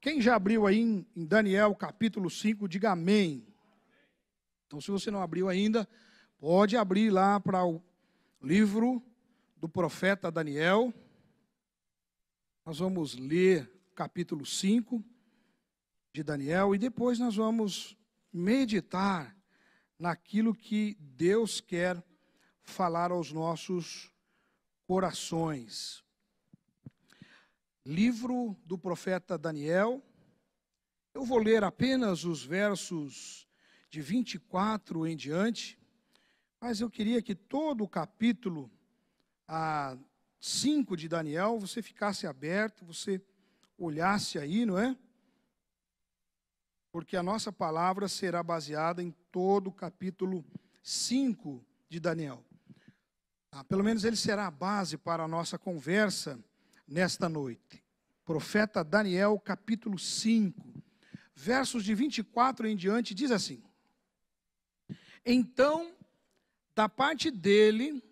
Quem já abriu aí em Daniel capítulo 5, diga amém. Então, se você não abriu ainda, pode abrir lá para o livro do profeta Daniel. Nós vamos ler capítulo 5 de Daniel e depois nós vamos meditar naquilo que Deus quer falar aos nossos corações. Livro do profeta Daniel. Eu vou ler apenas os versos de 24 em diante, mas eu queria que todo o capítulo 5 de Daniel, você ficasse aberto, você olhasse aí, não é? Porque a nossa palavra será baseada em todo o capítulo 5 de Daniel. Pelo menos ele será a base para a nossa conversa nesta noite. Profeta Daniel, capítulo 5, versos de 24 em diante, diz assim: Então, da parte dele,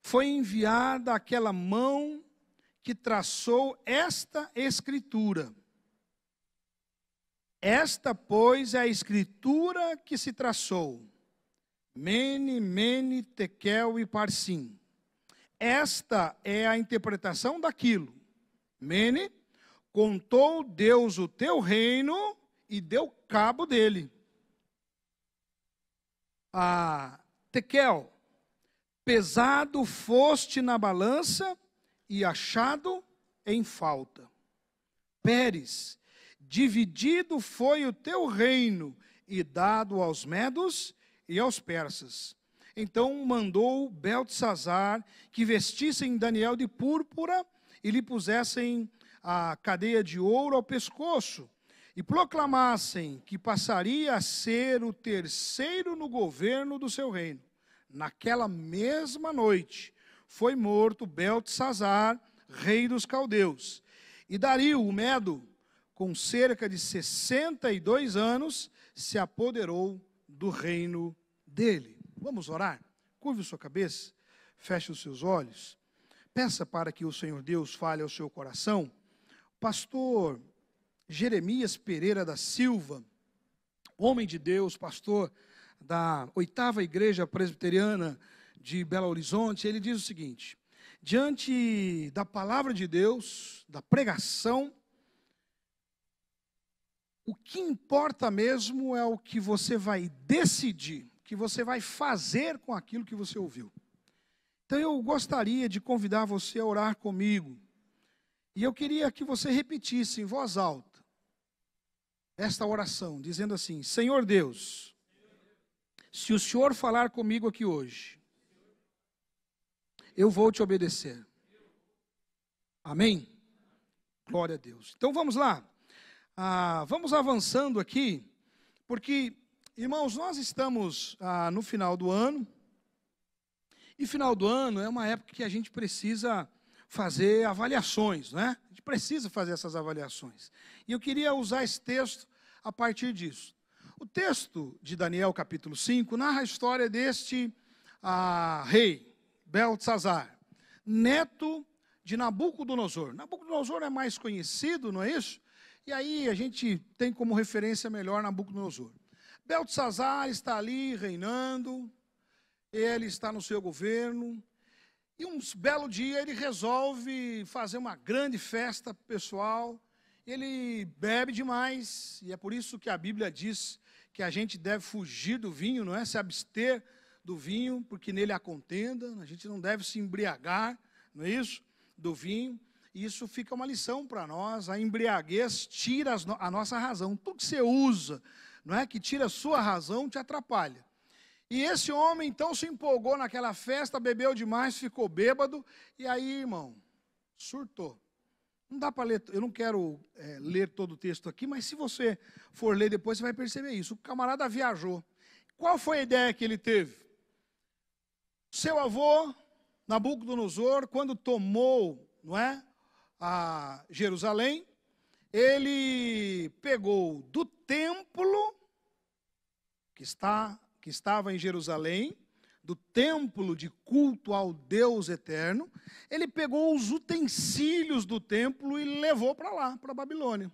foi enviada aquela mão que traçou esta escritura. Esta, pois, é a escritura que se traçou. Mene, mene, tekel e parsim. Esta é a interpretação daquilo. Mene, contou Deus o teu reino e deu cabo dele. Tekel, pesado foste na balança e achado em falta. Pérez, dividido foi o teu reino e dado aos medos e aos persas. Então mandou Beltesazar que vestissem Daniel de púrpura e lhe pusessem a cadeia de ouro ao pescoço e proclamassem que passaria a ser o terceiro no governo do seu reino. Naquela mesma noite foi morto Beltesazar, rei dos caldeus. E Dario, o Medo, com cerca de 62 anos, se apoderou do reino dele. Vamos orar? Curve sua cabeça, feche os seus olhos. Peça para que o Senhor Deus fale ao seu coração. Pastor Jeremias Pereira da Silva, homem de Deus, pastor da 8ª Igreja Presbiteriana de Belo Horizonte, ele diz o seguinte: diante da palavra de Deus, da pregação, o que importa mesmo é o que você vai decidir, o que você vai fazer com aquilo que você ouviu. Então eu gostaria de convidar você a orar comigo. E eu queria que você repetisse em voz alta esta oração, dizendo assim: Senhor Deus, se o Senhor falar comigo aqui hoje, eu vou te obedecer. Amém? Glória a Deus. Então vamos lá. Vamos avançando aqui, porque, irmãos, nós estamos no final do ano, e final do ano é uma época que a gente precisa fazer avaliações, né? A gente precisa fazer essas avaliações. E eu queria usar esse texto a partir disso. O texto de Daniel, capítulo 5, narra a história deste rei, Beltesazar, neto de Nabucodonosor. Nabucodonosor é mais conhecido, não é isso? E aí a gente tem como referência melhor Nabucodonosor. Beltesazar está ali reinando, ele está no seu governo, e um belo dia ele resolve fazer uma grande festa pessoal. Ele bebe demais, e é por isso que a Bíblia diz que a gente deve fugir do vinho, não é? Se abster do vinho, porque nele há contenda. A gente não deve se embriagar, não é isso? Do vinho. E isso fica uma lição para nós. A embriaguez tira a nossa razão. Tudo que você usa, não é, que tira a sua razão, te atrapalha. E esse homem, então, se empolgou naquela festa, bebeu demais, ficou bêbado, e aí, irmão, surtou. Não dá para ler, eu não quero ler todo o texto aqui, mas se você for ler depois, você vai perceber isso. O camarada viajou. Qual foi a ideia que ele teve? Seu avô, Nabucodonosor, quando tomou, não é, a Jerusalém, ele pegou do templo que estava em Jerusalém, do templo de culto ao Deus eterno, ele pegou os utensílios do templo e levou para lá, para a Babilônia.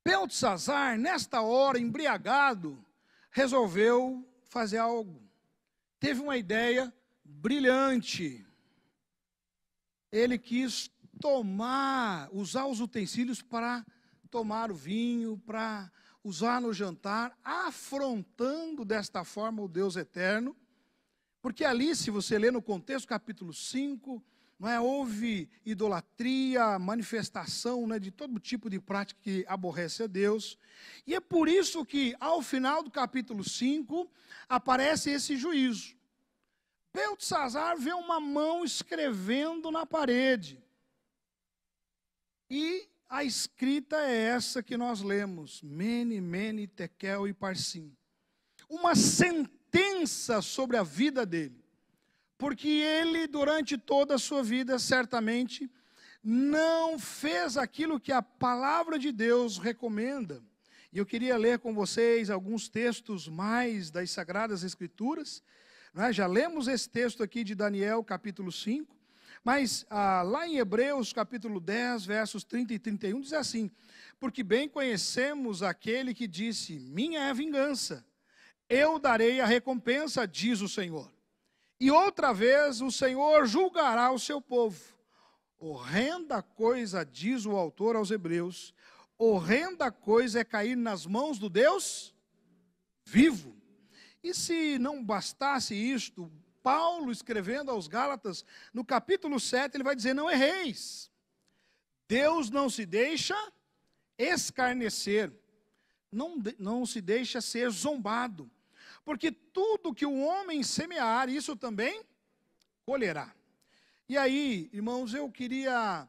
Beltesazar, nesta hora, embriagado, resolveu fazer algo. Teve uma ideia brilhante. Ele quis usar os utensílios para tomar o vinho, para usar no jantar, afrontando desta forma o Deus eterno. Porque ali, se você ler no contexto, capítulo 5, não é, houve idolatria, manifestação, né, de todo tipo de prática que aborrece a Deus. E é por isso que, ao final do capítulo 5, aparece esse juízo. Beltesazar vê uma mão escrevendo na parede. E a escrita é essa que nós lemos: Mene, Mene, Tekel e Parsim. Uma sentença sobre a vida dele. Porque ele, durante toda a sua vida, certamente, não fez aquilo que a palavra de Deus recomenda. E eu queria ler com vocês alguns textos mais das Sagradas Escrituras. Já lemos esse texto aqui de Daniel, capítulo 5, mas lá em Hebreus, capítulo 10, versos 30 e 31, diz assim: porque bem conhecemos aquele que disse, minha é a vingança, eu darei a recompensa, diz o Senhor. E outra vez o Senhor julgará o seu povo. Horrenda coisa, diz o autor aos Hebreus, horrenda coisa é cair nas mãos do Deus vivo. E se não bastasse isto, Paulo, escrevendo aos Gálatas, no capítulo 7, ele vai dizer, não erreis. Deus não se deixa escarnecer, não se deixa ser zombado. Porque tudo que o homem semear, isso também colherá. E aí, irmãos, eu queria,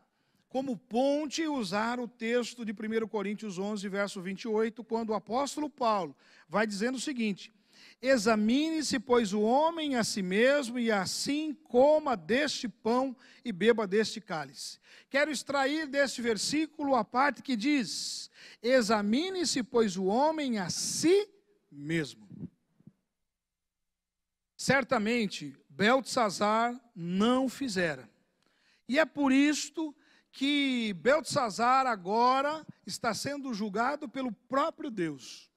como ponte, usar o texto de 1 Coríntios 11, verso 28, quando o apóstolo Paulo vai dizendo o seguinte: examine-se, pois, o homem a si mesmo, e assim coma deste pão e beba deste cálice. Quero extrair deste versículo a parte que diz: examine-se, pois, o homem a si mesmo. Certamente, Beltesazar não fizera. E é por isto que Beltesazar agora está sendo julgado pelo próprio Deus.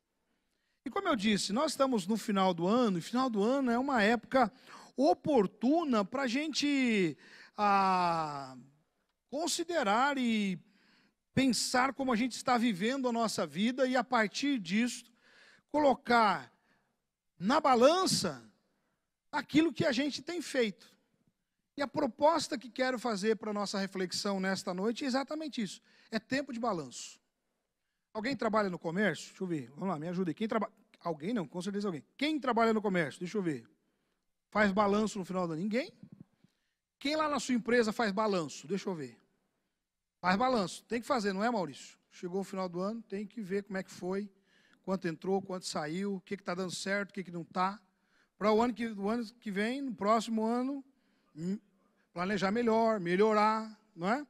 E como eu disse, nós estamos no final do ano, e final do ano é uma época oportuna para a gente considerar e pensar como a gente está vivendo a nossa vida e, a partir disso, colocar na balança aquilo que a gente tem feito. E a proposta que quero fazer para a nossa reflexão nesta noite é exatamente isso. É tempo de balanço. Alguém trabalha no comércio? Deixa eu ver. Vamos lá, me ajuda aí. Alguém não, com certeza alguém. Quem trabalha no comércio? Deixa eu ver. Faz balanço no final do ano? Ninguém? Quem lá na sua empresa faz balanço? Deixa eu ver. Faz balanço. Tem que fazer, não é, Maurício? Chegou o final do ano, tem que ver como é que foi, quanto entrou, quanto saiu, o que está dando certo, o que não está. Para o ano que vem, no próximo ano, planejar melhor, melhorar, não é?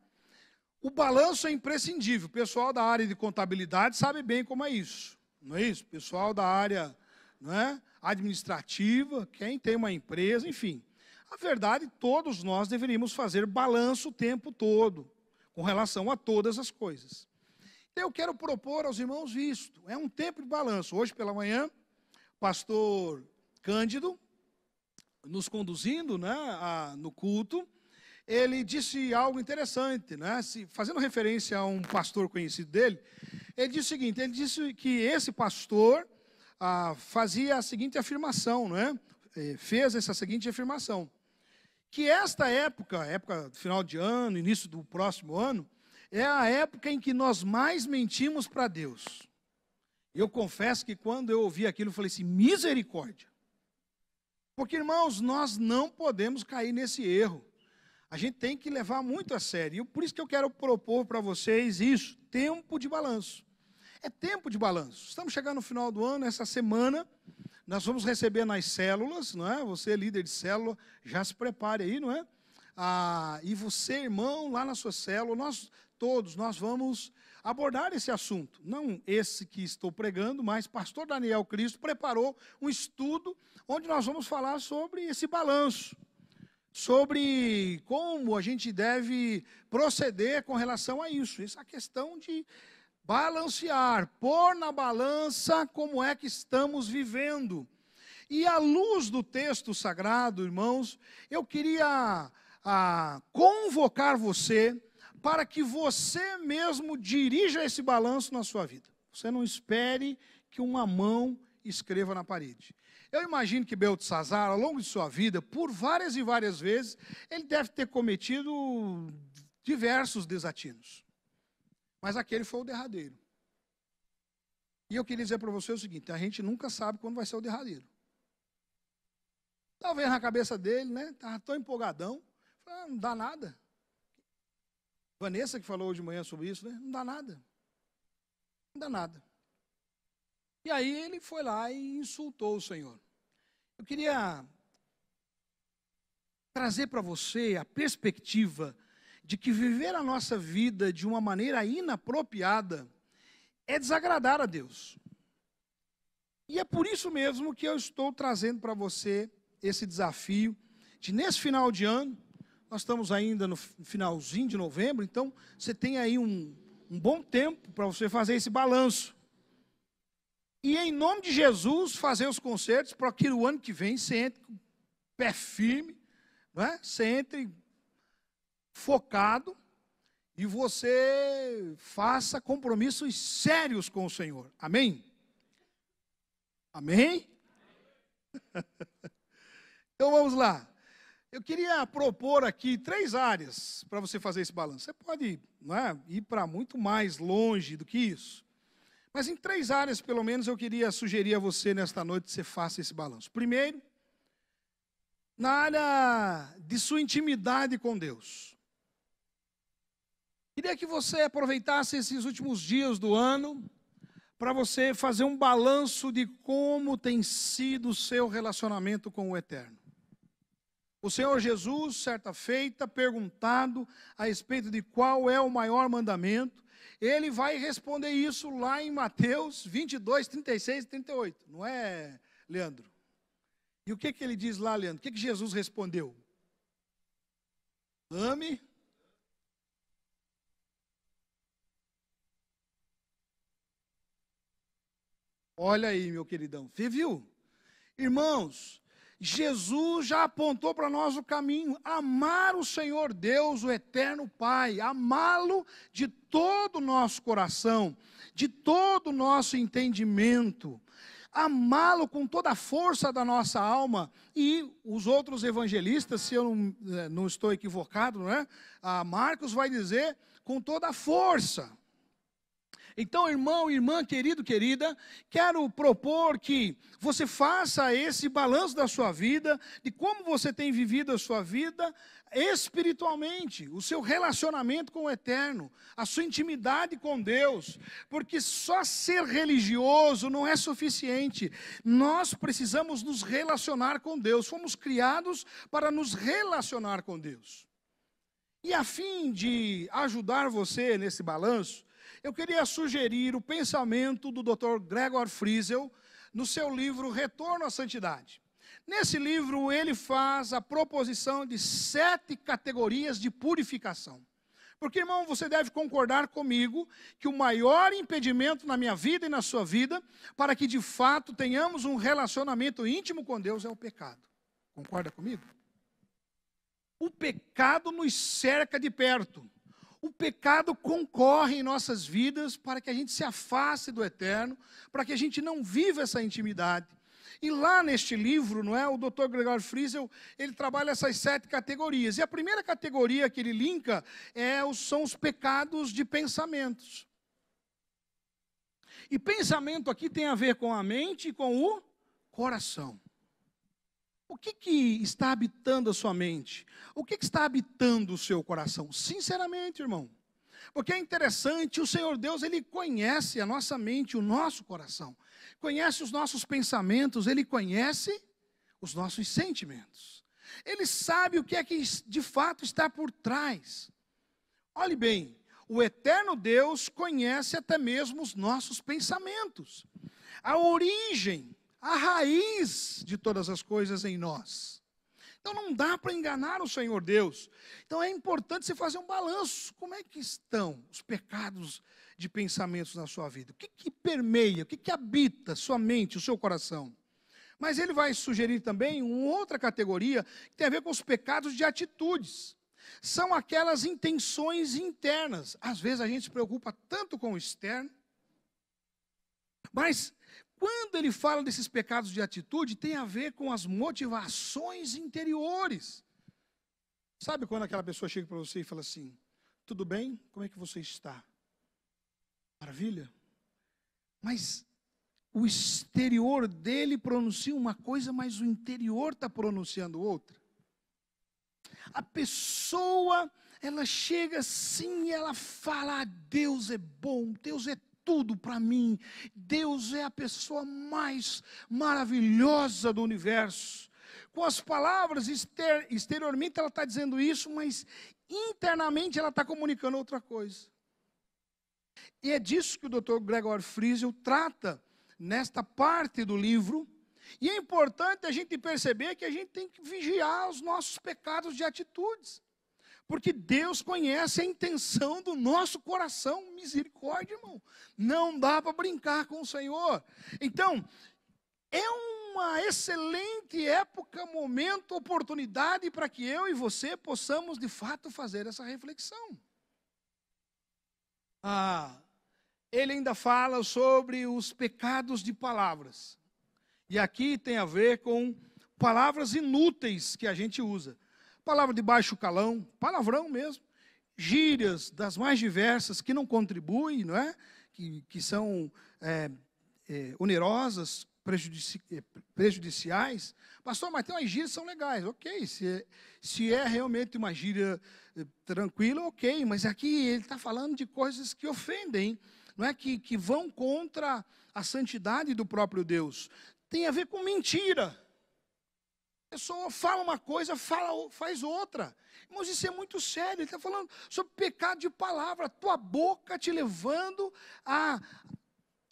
O balanço é imprescindível. O pessoal da área de contabilidade sabe bem como é isso, não é isso? O pessoal da área, não é, administrativa, quem tem uma empresa, enfim. A verdade, todos nós deveríamos fazer balanço o tempo todo, com relação a todas as coisas. Então, eu quero propor aos irmãos isto. É um tempo de balanço. Hoje pela manhã, pastor Cândido, nos conduzindo, né, no culto, ele disse algo interessante, né, fazendo referência a um pastor conhecido dele. Ele disse o seguinte: ele disse que esse pastor fazia a seguinte afirmação, né, fez essa seguinte afirmação, que esta época final de ano, início do próximo ano, é a época em que nós mais mentimos para Deus. Eu confesso que quando eu ouvi aquilo, eu falei assim, misericórdia. Porque, irmãos, nós não podemos cair nesse erro. A gente tem que levar muito a sério. E por isso que eu quero propor para vocês isso, tempo de balanço. É tempo de balanço. Estamos chegando no final do ano, essa semana, nós vamos receber nas células, não é? Você, líder de célula, já se prepare aí, não é? E você, irmão, lá na sua célula, nós vamos abordar esse assunto. Não esse que estou pregando, mas pastor Daniel Cristo preparou um estudo onde nós vamos falar sobre esse balanço, sobre como a gente deve proceder com relação a isso. Essa questão de balancear, pôr na balança como é que estamos vivendo. E à luz do texto sagrado, irmãos, eu queria convocar você para que você mesmo dirija esse balanço na sua vida. Você não espere que uma mão escreva na parede. Eu imagino que Beltesazar, ao longo de sua vida, por várias e várias vezes, ele deve ter cometido diversos desatinos. Mas aquele foi o derradeiro. E eu queria dizer para você o seguinte: a gente nunca sabe quando vai ser o derradeiro. Talvez na cabeça dele, né? Estava tão empolgadão. Não dá nada. Vanessa que falou hoje de manhã sobre isso, né? Não dá nada. Não dá nada. E aí ele foi lá e insultou o Senhor. Eu queria trazer para você a perspectiva de que viver a nossa vida de uma maneira inapropriada é desagradar a Deus. E é por isso mesmo que eu estou trazendo para você esse desafio de, nesse final de ano, nós estamos ainda no finalzinho de novembro, então você tem aí um bom tempo para você fazer esse balanço. E em nome de Jesus, fazer os concertos para que o ano que vem você entre com o pé firme, não é? Você entre focado e você faça compromissos sérios com o Senhor. Amém? Amém? Então vamos lá. Eu queria propor aqui 3 áreas para você fazer esse balanço. Você pode, não é, ir para muito mais longe do que isso. Mas em 3 áreas, pelo menos, eu queria sugerir a você nesta noite que você faça esse balanço. Primeiro, na área de sua intimidade com Deus. Queria que você aproveitasse esses últimos dias do ano para você fazer um balanço de como tem sido o seu relacionamento com o Eterno. O Senhor Jesus, certa feita, perguntado a respeito de qual é o maior mandamento, ele vai responder isso lá em Mateus 22, 36 e 38. Não é, Leandro? E o que ele diz lá, Leandro? O que Jesus respondeu? Ame. Olha aí, meu queridão. Você viu? Irmãos, Jesus já apontou para nós o caminho: amar o Senhor Deus, o eterno Pai, amá-lo de todo o nosso coração, de todo o nosso entendimento, amá-lo com toda a força da nossa alma. E os outros evangelistas, se eu não estou equivocado, não é? Marcos vai dizer com toda a força. Então, irmão, irmã, querido, querida, quero propor que você faça esse balanço da sua vida, de como você tem vivido a sua vida espiritualmente, o seu relacionamento com o Eterno, a sua intimidade com Deus, porque só ser religioso não é suficiente. Nós precisamos nos relacionar com Deus, fomos criados para nos relacionar com Deus. E a fim de ajudar você nesse balanço, eu queria sugerir o pensamento do Dr. Gregor Friesel no seu livro Retorno à Santidade. Nesse livro ele faz a proposição de 7 categorias de purificação. Porque, irmão, você deve concordar comigo que o maior impedimento na minha vida e na sua vida, para que de fato tenhamos um relacionamento íntimo com Deus, é o pecado. Concorda comigo? O pecado nos cerca de perto. O pecado concorre em nossas vidas para que a gente se afaste do Eterno, para que a gente não viva essa intimidade. E lá neste livro, não é, o Dr. Gregor Friesel, ele trabalha essas 7 categorias. E a primeira categoria que ele linka são os pecados de pensamentos. E pensamento aqui tem a ver com a mente e com o coração. O que está habitando a sua mente? O que está habitando o seu coração? Sinceramente, irmão. Porque é interessante, o Senhor Deus, Ele conhece a nossa mente, o nosso coração. Conhece os nossos pensamentos, Ele conhece os nossos sentimentos. Ele sabe o que é que de fato está por trás. Olhe bem, o eterno Deus conhece até mesmo os nossos pensamentos. A origem, a raiz de todas as coisas em nós. Então não dá para enganar o Senhor Deus. Então é importante você fazer um balanço. Como é que estão os pecados de pensamentos na sua vida? O que que permeia, o que que habita sua mente, o seu coração? Mas ele vai sugerir também uma outra categoria que tem a ver com os pecados de atitudes. São aquelas intenções internas. Às vezes a gente se preocupa tanto com o externo, mas quando ele fala desses pecados de atitude, tem a ver com as motivações interiores. Sabe quando aquela pessoa chega para você e fala assim: tudo bem? Como é que você está? Maravilha? Mas o exterior dele pronuncia uma coisa, mas o interior está pronunciando outra. A pessoa, ela chega assim e ela fala: Deus é bom, Deus é tudo para mim, Deus é a pessoa mais maravilhosa do universo. Com as palavras, exteriormente ela está dizendo isso, mas internamente ela está comunicando outra coisa. E é disso que o Dr. Gregor Friesel trata nesta parte do livro. E é importante a gente perceber que a gente tem que vigiar os nossos pecados de atitudes. Porque Deus conhece a intenção do nosso coração. Misericórdia, irmão. Não dá para brincar com o Senhor. Então, é uma excelente época, momento, oportunidade para que eu e você possamos, de fato, fazer essa reflexão. Ele ainda fala sobre os pecados de palavras. E aqui tem a ver com palavras inúteis que a gente usa. Palavra de baixo calão, palavrão mesmo. Gírias das mais diversas que não contribuem, não é? Que são onerosas, prejudiciais. Pastor, mas tem umas gírias que são legais. Ok, se é realmente uma gíria tranquila, ok. Mas aqui ele está falando de coisas que ofendem, não é? Que vão contra a santidade do próprio Deus. Tem a ver com mentira. A pessoa fala uma coisa, faz outra. Mas isso é muito sério. Ele está falando sobre pecado de palavra. Tua boca te levando a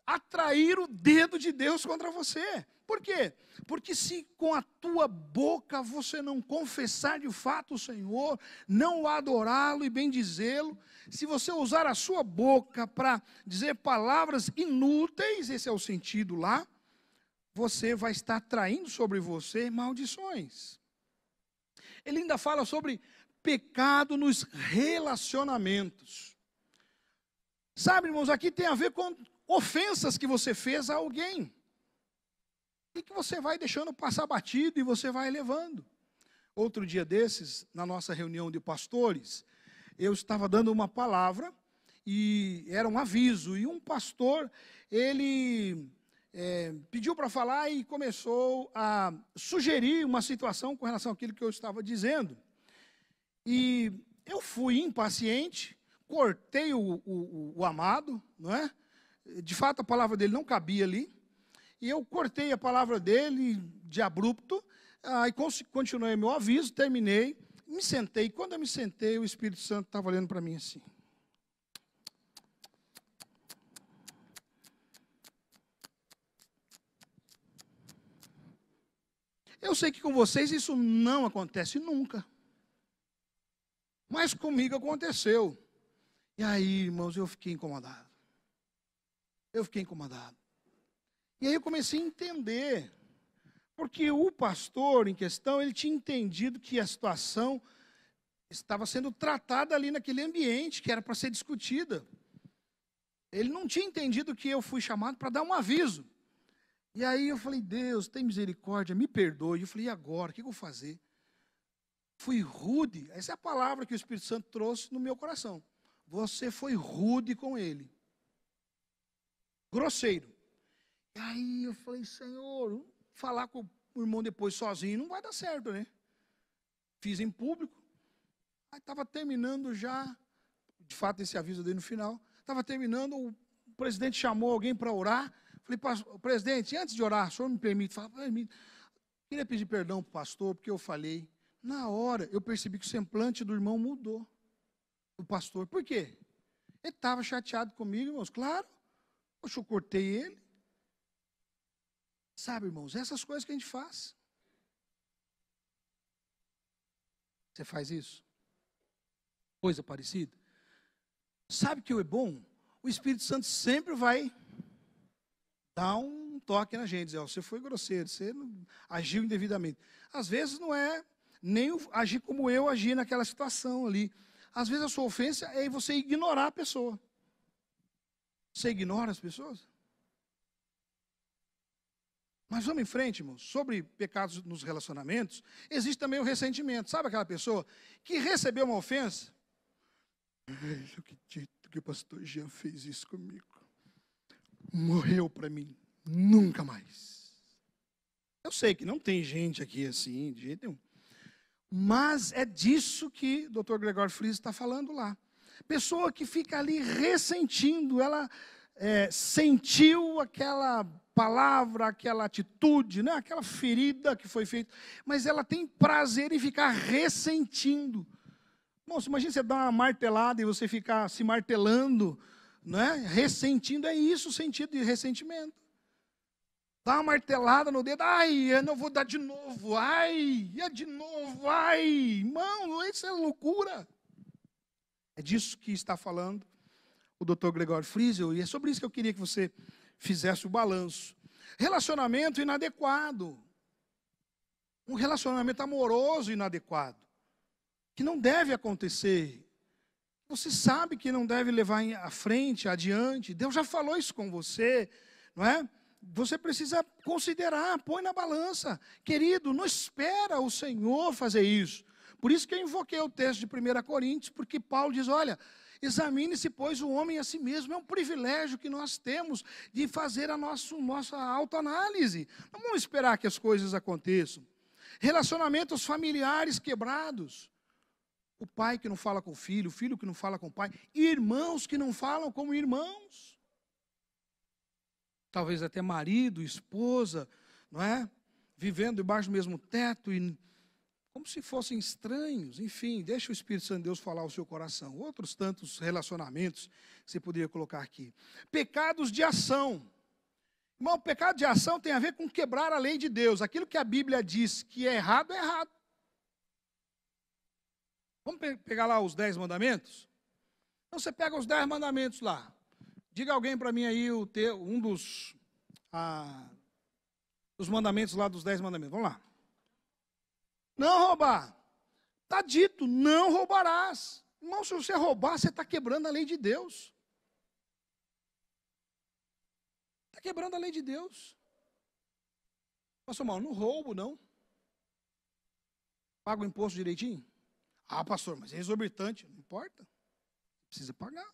atrair o dedo de Deus contra você. Por quê? Porque se com a tua boca você não confessar de fato o Senhor, não o adorá-lo e bendizê-lo, se você usar a sua boca para dizer palavras inúteis, esse é o sentido lá, você vai estar atraindo sobre você maldições. Ele ainda fala sobre pecado nos relacionamentos. Sabe, irmãos, aqui tem a ver com ofensas que você fez a alguém. E que você vai deixando passar batido e você vai levando. Outro dia desses, na nossa reunião de pastores, eu estava dando uma palavra e era um aviso. E um pastor, ele pediu para falar e começou a sugerir uma situação com relação àquilo que eu estava dizendo. E eu fui impaciente, cortei o amado, não é? De fato, a palavra dele não cabia ali. E eu cortei a palavra dele de abrupto, aí continuei meu aviso, terminei, me sentei. Quando eu me sentei, o Espírito Santo estava olhando para mim assim. Eu sei que com vocês isso não acontece nunca. Mas comigo aconteceu. E aí, irmãos, eu fiquei incomodado. E aí eu comecei a entender. Porque o pastor em questão, ele tinha entendido que a situação estava sendo tratada ali naquele ambiente, que era para ser discutida. Ele não tinha entendido que eu fui chamado para dar um aviso. E aí eu falei: Deus, tem misericórdia, me perdoe. Eu falei: e agora? O que eu vou fazer? Fui rude. Essa é a palavra que o Espírito Santo trouxe no meu coração. Você foi rude com ele. Grosseiro. E aí eu falei: Senhor, falar com o irmão depois sozinho não vai dar certo, né? Fiz em público. Aí estava terminando já, de fato esse aviso dele no final. Estava terminando, o presidente chamou alguém para orar. Falei: presidente, antes de orar, o senhor me permite? Permite. Queria pedir perdão para o pastor, porque eu falei. Na hora, eu percebi que o semblante do irmão mudou. Do pastor. Por quê? Ele estava chateado comigo, irmãos. Claro. Poxa, eu cortei ele. Sabe, irmãos, essas coisas que a gente faz. Você faz isso? Coisa parecida? Sabe que o é bom? O o Espírito Santo sempre vai dar um toque na gente, dizer, você foi grosseiro, você agiu indevidamente. Às vezes não é nem agir como eu agi naquela situação ali. Às vezes a sua ofensa é você ignorar a pessoa. Você ignora as pessoas? Mas vamos em frente, irmãos. Sobre pecados nos relacionamentos, existe também o ressentimento. Sabe aquela pessoa que recebeu uma ofensa? Eu acredito que o pastor Jean fez isso comigo. Morreu para mim. Nunca mais. Eu sei que não tem gente aqui assim, de jeito nenhum. Mas é disso que o Dr. Gregório Friese está falando lá. Pessoa que fica ali ressentindo, ela sentiu aquela palavra, aquela atitude, né? Aquela ferida que foi feita, mas ela tem prazer em ficar ressentindo. Moço, imagina você dar uma martelada e você ficar se martelando, né? Ressentindo, é isso o sentido de ressentimento. Dá uma martelada no dedo, ai, eu não vou dar de novo, ai, é de novo, ai, irmão, isso é loucura. É disso que está falando o Dr. Gregório Friese, e é sobre isso que eu queria que você fizesse o balanço. Relacionamento inadequado. Um relacionamento amoroso inadequado. Que não deve acontecer. Você sabe que não deve levar à frente, adiante. Deus já falou isso com você, não é? Você precisa considerar, põe na balança. Querido, não espera o Senhor fazer isso. Por isso que eu invoquei o texto de 1 Coríntios, porque Paulo diz, olha, examine-se, pois, o homem a si mesmo. É um privilégio que nós temos de fazer a nossa autoanálise. Não vamos esperar que as coisas aconteçam. Relacionamentos familiares quebrados. O pai que não fala com o filho que não fala com o pai. Irmãos que não falam como irmãos. Talvez até marido, esposa, não é? Vivendo debaixo do mesmo teto e como se fossem estranhos, enfim, deixa o Espírito Santo de Deus falar ao seu coração. Outros tantos relacionamentos que você poderia colocar aqui. Pecados de ação. Irmão, o pecado de ação tem a ver com quebrar a lei de Deus. Aquilo que a Bíblia diz que é errado, é errado. Vamos pegar lá os 10 mandamentos? Então você pega os 10 mandamentos lá. Diga alguém para mim aí um dos mandamentos lá dos 10 mandamentos. Vamos lá. Não roubar. Está dito, não roubarás. Irmão, se você roubar, você está quebrando a lei de Deus. Está quebrando a lei de Deus. Pastor Mauro, não roubo, não. Paga o imposto direitinho? Ah, pastor, mas é exorbitante. Não importa. Precisa pagar.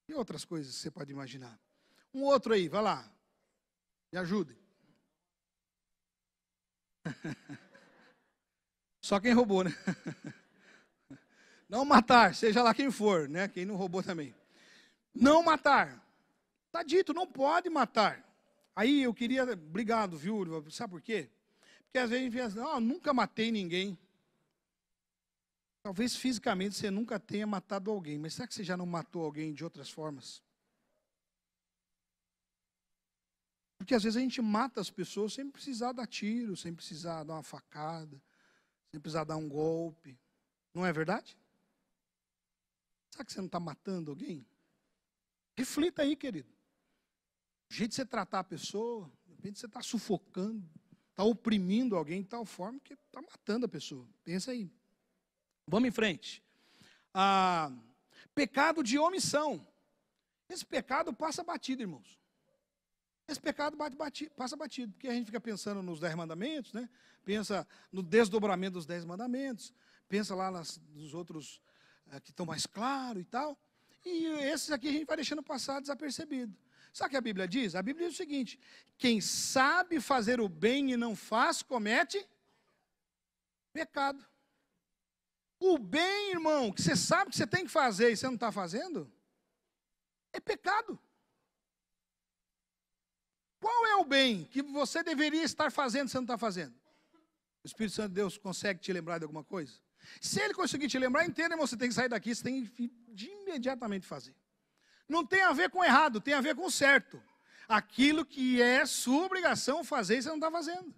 E outras coisas que você pode imaginar. Um outro aí, vai lá. Me ajude. Só quem roubou, né? Não matar, seja lá quem for, né? Quem não roubou também. Não matar. Está dito, não pode matar. Aí eu queria, obrigado, viu? Sabe por quê? Porque às vezes a gente pensa, não, nunca matei ninguém. Talvez fisicamente você nunca tenha matado alguém, mas será que você já não matou alguém de outras formas? Porque às vezes a gente mata as pessoas sem precisar dar tiro, sem precisar dar uma facada, sem precisar dar um golpe. Não é verdade? Será que você não está matando alguém? Reflita aí, querido. O jeito de você tratar a pessoa, de repente você está sufocando, está oprimindo alguém de tal forma que está matando a pessoa. Pensa aí. Vamos em frente. Pecado de omissão. Esse pecado passa batido, irmãos. Esse pecado passa batido, porque a gente fica pensando nos 10 mandamentos, né? Pensa no desdobramento dos 10 mandamentos, pensa lá nos outros que estão mais claros e tal, e esses aqui a gente vai deixando passar desapercebido. Sabe o que a Bíblia diz? A Bíblia diz o seguinte, quem sabe fazer o bem e não faz, comete pecado. O bem, irmão, que você sabe que você tem que fazer e você não está fazendo, é pecado. Qual é o bem que você deveria estar fazendo e você não está fazendo? O Espírito Santo de Deus consegue te lembrar de alguma coisa? Se ele conseguir te lembrar, entenda, você tem que sair daqui, você tem que de imediatamente fazer. Não tem a ver com errado, tem a ver com certo. Aquilo que é sua obrigação fazer e você não está fazendo.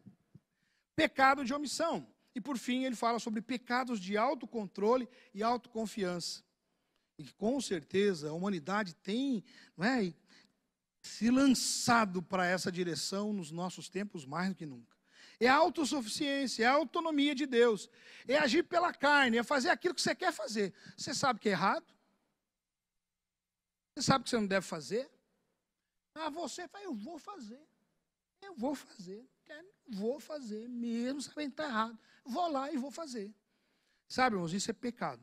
Pecado de omissão. E por fim ele fala sobre pecados de autocontrole e autoconfiança. E com certeza a humanidade tem, não é, se lançado para essa direção nos nossos tempos mais do que nunca. É a autossuficiência, é a autonomia de Deus, é agir pela carne, é fazer aquilo que você quer fazer. Você sabe que é errado? Você sabe que você não deve fazer? Ah, você fala, eu vou fazer, vou fazer, mesmo sabendo que está errado. Vou lá e vou fazer. Sabe, irmãos, isso é pecado.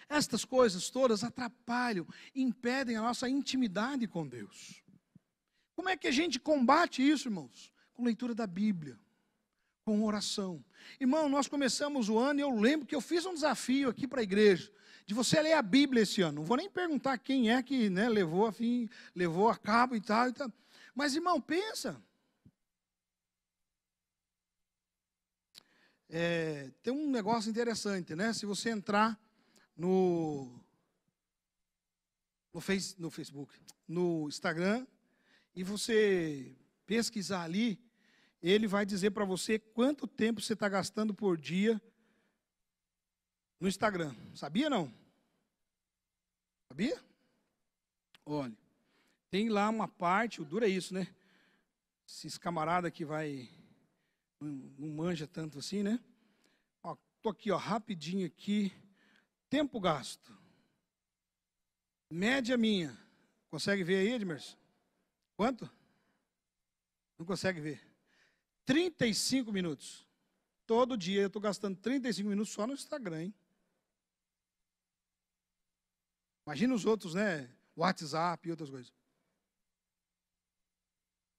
Estas coisas todas atrapalham, impedem a nossa intimidade com Deus. Como é que a gente combate isso, irmãos? Com leitura da Bíblia, com oração. Irmão, nós começamos o ano e eu lembro que eu fiz um desafio aqui para a igreja, de você ler a Bíblia esse ano. Não vou nem perguntar quem é que, né, levou a cabo e tal. Mas, irmão, pensa. Tem um negócio interessante, né? Se você entrar no Facebook, no Instagram, e você pesquisar ali, ele vai dizer para você quanto tempo você está gastando por dia no Instagram. Sabia não? Sabia? Olha, tem lá uma parte, o duro é isso, né? Esses camaradas que não manja tanto assim, né? Ó, tô aqui, ó, rapidinho aqui. Tempo gasto. Média minha. Consegue ver aí, Edmers? Quanto? Não consegue ver. 35 minutos. Todo dia eu estou gastando 35 minutos só no Instagram, hein? Imagina os outros, né? WhatsApp e outras coisas.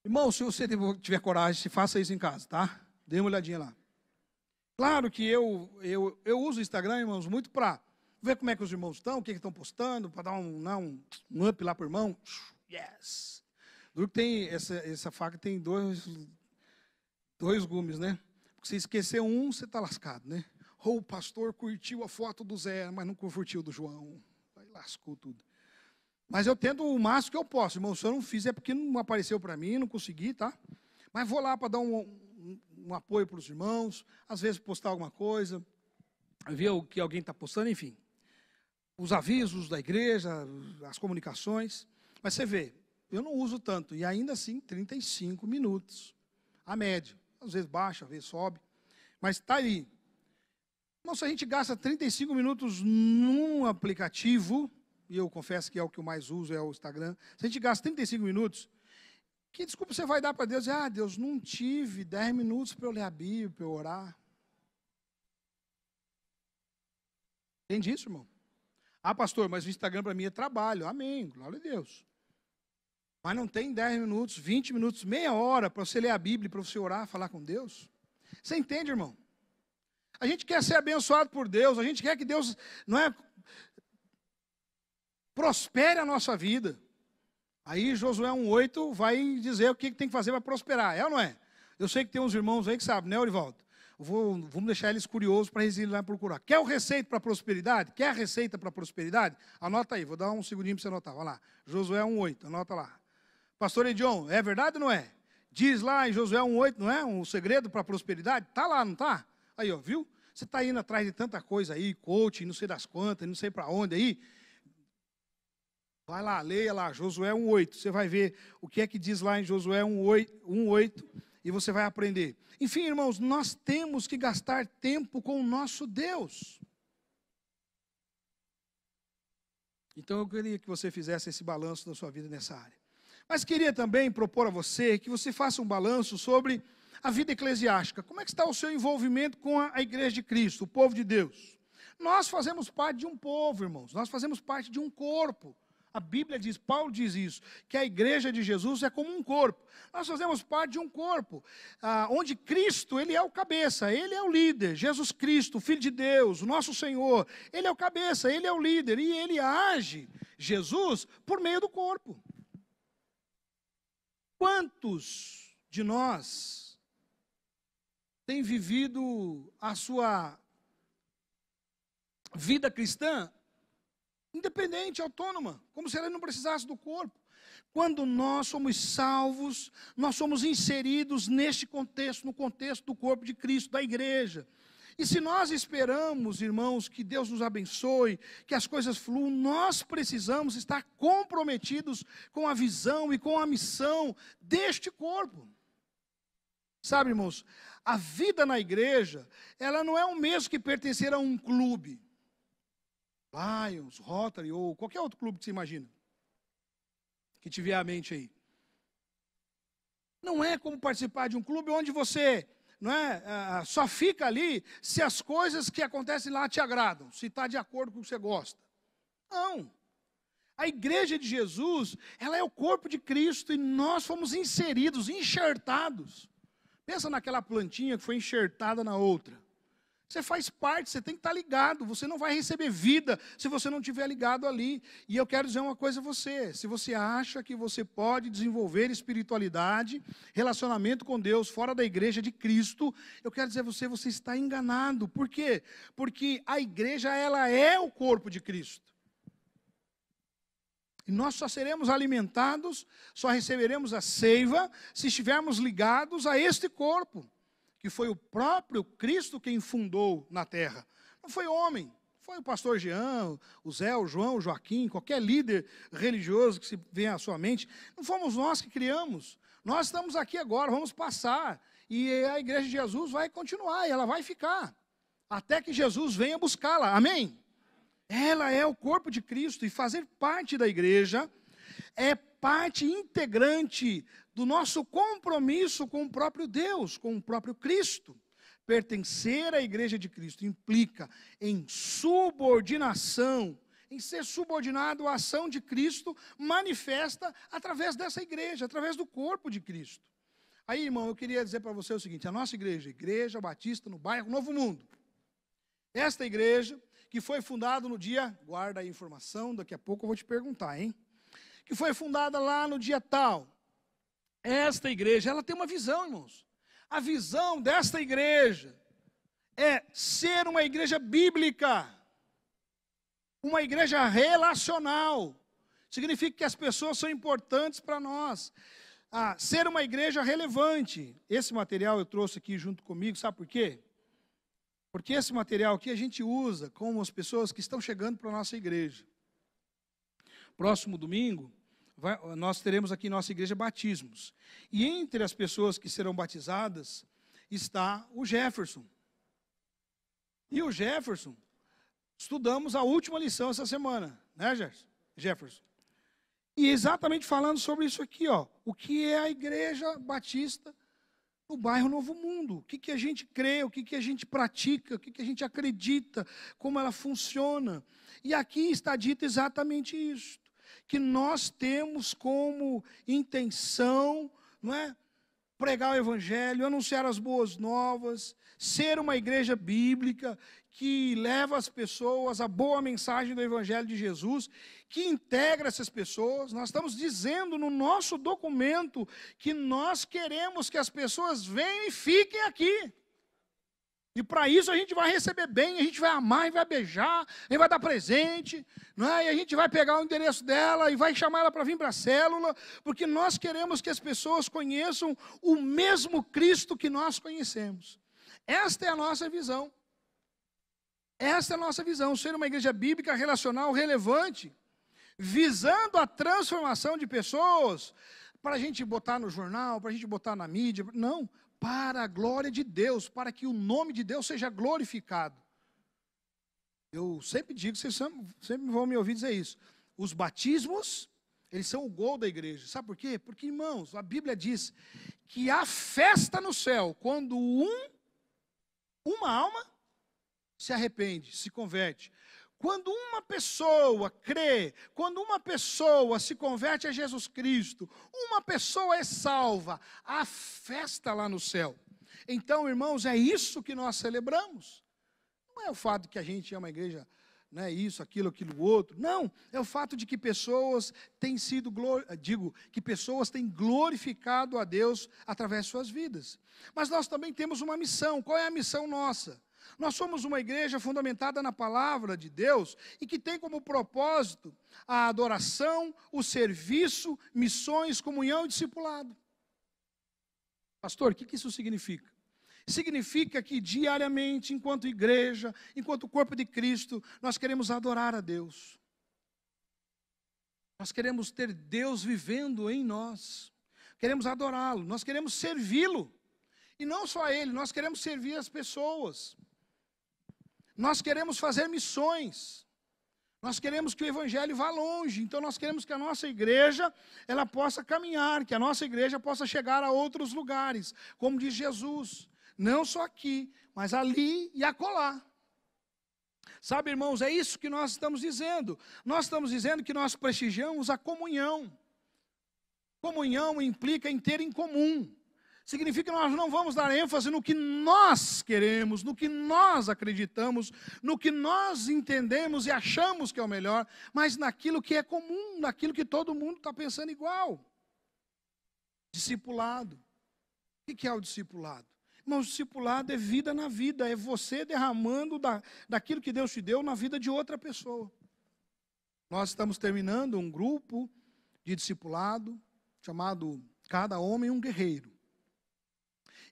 Irmão, se você tiver coragem, faça isso em casa, tá? Dê uma olhadinha lá. Claro que eu uso o Instagram, irmãos, muito para ver como é que os irmãos estão, o que estão postando, para dar um up lá para o irmão. Yes! Duro que tem, essa faca tem dois gumes, né? Porque se esquecer um, você está lascado, né? Ou o pastor curtiu a foto do Zé, mas não curtiu do João. Aí lascou tudo. Mas eu tento o máximo que eu posso, irmão. Se eu não fiz é porque não apareceu para mim, não consegui, tá? Mas vou lá para dar um apoio para os irmãos, às vezes postar alguma coisa, ver o que alguém está postando, enfim. Os avisos da igreja, as comunicações. Mas você vê, eu não uso tanto, e ainda assim 35 minutos, a média. Às vezes baixa, às vezes sobe, mas está aí. Então, se a gente gasta 35 minutos num aplicativo, e eu confesso que é o que eu mais uso, é o Instagram, se a gente gasta 35 minutos, que desculpa você vai dar para Deus? Ah, Deus, não tive 10 minutos para eu ler a Bíblia, para eu orar. Entende isso, irmão? Ah, pastor, mas o Instagram para mim é trabalho. Amém, glória a Deus. Mas não tem 10 minutos, 20 minutos, meia hora para você ler a Bíblia, para você orar, falar com Deus? Você entende, irmão? A gente quer ser abençoado por Deus, a gente quer que Deus, não é, prospere a nossa vida. Aí Josué 1,8 vai dizer o que tem que fazer para prosperar, é ou não é? Eu sei que tem uns irmãos aí que sabem, né, Orivaldo? Vamos deixar eles curiosos para eles irem lá procurar. Quer o receita para prosperidade? Quer a receita para prosperidade? Anota aí, vou dar um segundinho para você anotar. Vai lá, Josué 1,8, anota lá. Pastor Edion, é verdade ou não é? Diz lá em Josué 1,8, não é? Um segredo para a prosperidade? Está lá, não está? Aí, ó, viu? Você está indo atrás de tanta coisa aí, coaching, não sei das quantas, não sei para onde aí. Vai lá, leia lá, Josué 1,8. Você vai ver o que é que diz lá em Josué 1,8 e você vai aprender. Enfim, irmãos, nós temos que gastar tempo com o nosso Deus. Então eu queria que você fizesse esse balanço da sua vida nessa área. Mas queria também propor a você que você faça um balanço sobre a vida eclesiástica. Como é que está o seu envolvimento com a igreja de Cristo, o povo de Deus? Nós fazemos parte de um povo, irmãos. Nós fazemos parte de um corpo. A Bíblia diz, Paulo diz isso, que a igreja de Jesus é como um corpo. Nós fazemos parte de um corpo, onde Cristo, Ele é o cabeça, Ele é o líder. Jesus Cristo, o Filho de Deus, o nosso Senhor, Ele é o cabeça, Ele é o líder. E Ele age, Jesus, por meio do corpo. Quantos de nós têm vivido a sua vida cristã independente, autônoma, como se ele não precisasse do corpo? Quando nós somos salvos, nós somos inseridos neste contexto, no contexto do corpo de Cristo, da igreja. E se nós esperamos, irmãos, que Deus nos abençoe, que as coisas fluam, nós precisamos estar comprometidos com a visão e com a missão deste corpo. Sabe, irmãos, a vida na igreja, ela não é o mesmo que pertencer a um clube. Lions, Rotary ou qualquer outro clube que você imagina, que tiver à mente aí. Não é como participar de um clube onde você só fica ali se as coisas que acontecem lá te agradam, se está de acordo com o que você gosta. Não. A igreja de Jesus, ela é o corpo de Cristo e nós fomos inseridos, enxertados. Pensa naquela plantinha que foi enxertada na outra. Você faz parte, você tem que estar ligado. Você não vai receber vida se você não estiver ligado ali. E eu quero dizer uma coisa a você. Se você acha que você pode desenvolver espiritualidade, relacionamento com Deus fora da igreja de Cristo, eu quero dizer a você, você está enganado. Por quê? Porque a igreja, ela é o corpo de Cristo. E nós só seremos alimentados, só receberemos a seiva, se estivermos ligados a este corpo, que foi o próprio Cristo quem fundou na terra. Não foi homem, foi o pastor Jean, o Zé, o João, o Joaquim, qualquer líder religioso que se venha à sua mente. Não fomos nós que criamos. Nós estamos aqui agora, vamos passar. E a igreja de Jesus vai continuar, e ela vai ficar, até que Jesus venha buscá-la. Amém? Ela é o corpo de Cristo, e fazer parte da igreja é parte integrante do nosso compromisso com o próprio Deus, com o próprio Cristo. Pertencer à igreja de Cristo implica em subordinação, em ser subordinado à ação de Cristo, manifesta através dessa igreja, através do corpo de Cristo. Aí, irmão, eu queria dizer para você o seguinte: a nossa igreja, Igreja Batista no bairro Novo Mundo, esta igreja que foi fundada no dia, guarda a informação, daqui a pouco eu vou te perguntar, hein? Que foi fundada lá no dia tal. Esta igreja, ela tem uma visão, irmãos. A visão desta igreja é ser uma igreja bíblica, uma igreja relacional. Significa que as pessoas são importantes para nós. Ser uma igreja relevante. Esse material eu trouxe aqui junto comigo, sabe por quê? Porque esse material aqui a gente usa com as pessoas que estão chegando para a nossa igreja. Próximo domingo, nós teremos aqui em nossa igreja batismos. E entre as pessoas que serão batizadas está o Jefferson. E o Jefferson, estudamos a última lição essa semana, né, Jefferson? E exatamente falando sobre isso aqui, ó, o que é a igreja batista no bairro Novo Mundo, o que a gente crê, o que a gente pratica, o que a gente acredita, como ela funciona. E aqui está dito exatamente isso, que nós temos como intenção, não é, pregar o evangelho, anunciar as boas novas, ser uma igreja bíblica que leva as pessoas a boa mensagem do evangelho de Jesus, que integra essas pessoas. Nós estamos dizendo no nosso documento que nós queremos que as pessoas venham e fiquem aqui. E para isso a gente vai receber bem, a gente vai amar e vai beijar, a gente vai dar presente, não é? E a gente vai pegar o endereço dela e vai chamar ela para vir para a célula, porque nós queremos que as pessoas conheçam o mesmo Cristo que nós conhecemos. Esta é a nossa visão. Esta é a nossa visão, ser uma igreja bíblica, relacional, relevante, visando a transformação de pessoas, para a gente botar no jornal, para a gente botar na mídia, não, para a glória de Deus, para que o nome de Deus seja glorificado. Eu sempre digo, vocês sempre vão me ouvir dizer isso, os batismos, eles são o gol da igreja, sabe por quê? Porque, irmãos, a Bíblia diz que há festa no céu, quando uma alma se arrepende, se converte. Quando uma pessoa crê, quando uma pessoa se converte a Jesus Cristo, uma pessoa é salva, há festa lá no céu. Então, irmãos, é isso que nós celebramos. Não é o fato que a gente é uma igreja, né, isso, aquilo, outro. Não, é o fato de que pessoas têm sido, que pessoas têm glorificado a Deus através de suas vidas. Mas nós também temos uma missão. Qual é a missão nossa? Nós somos uma igreja fundamentada na palavra de Deus e que tem como propósito a adoração, o serviço, missões, comunhão e discipulado. Pastor, o que isso significa? Significa que diariamente, enquanto igreja, enquanto corpo de Cristo, nós queremos adorar a Deus. Nós queremos ter Deus vivendo em nós. Queremos adorá-lo, nós queremos servi-lo. E não só Ele, nós queremos servir as pessoas. Nós queremos fazer missões. Nós queremos que o Evangelho vá longe. Então nós queremos que a nossa igreja, ela possa caminhar, que a nossa igreja possa chegar a outros lugares. Como diz Jesus, não só aqui, mas ali e acolá. Sabe, irmãos, é isso que nós estamos dizendo. Nós estamos dizendo que nós prestigiamos a comunhão. Comunhão implica em ter em comum. Significa que nós não vamos dar ênfase no que nós queremos, no que nós acreditamos, no que nós entendemos e achamos que é o melhor, mas naquilo que é comum, naquilo que todo mundo está pensando igual. Discipulado. O que é o discipulado? Irmãos, o discipulado é vida na vida, é você derramando daquilo que Deus te deu na vida de outra pessoa. Nós estamos terminando um grupo de discipulado chamado Cada Homem um Guerreiro.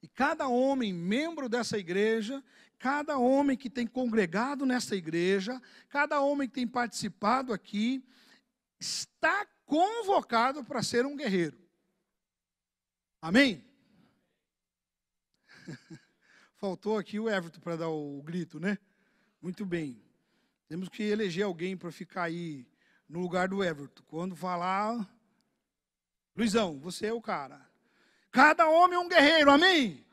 E cada homem, membro dessa igreja, cada homem que tem congregado nessa igreja, cada homem que tem participado aqui, está convocado para ser um guerreiro. Amém? Faltou aqui o Everton para dar o grito, né? Muito bem. Temos que eleger alguém para ficar aí no lugar do Everton. Quando falar, Luizão, você é o cara. Cada homem é um guerreiro, amém?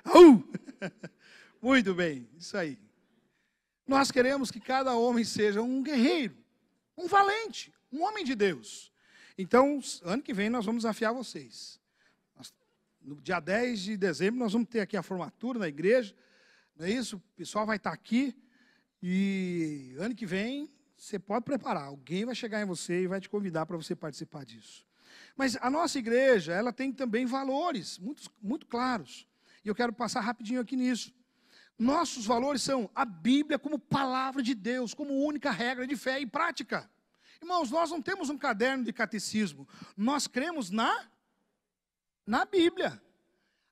Amém. Muito bem, isso aí. Nós queremos que cada homem seja um guerreiro, um valente, um homem de Deus. Então, ano que vem nós vamos desafiar vocês. No dia 10 de dezembro nós vamos ter aqui a formatura na igreja, não é isso? O pessoal vai estar aqui e ano que vem você pode preparar. Alguém vai chegar em você e vai te convidar para você participar disso. Mas a nossa igreja, ela tem também valores muito claros. E eu quero passar rapidinho aqui nisso. Nossos valores são a Bíblia como palavra de Deus, como única regra de fé e prática. Irmãos, nós não temos um caderno de catecismo. Nós cremos na Bíblia.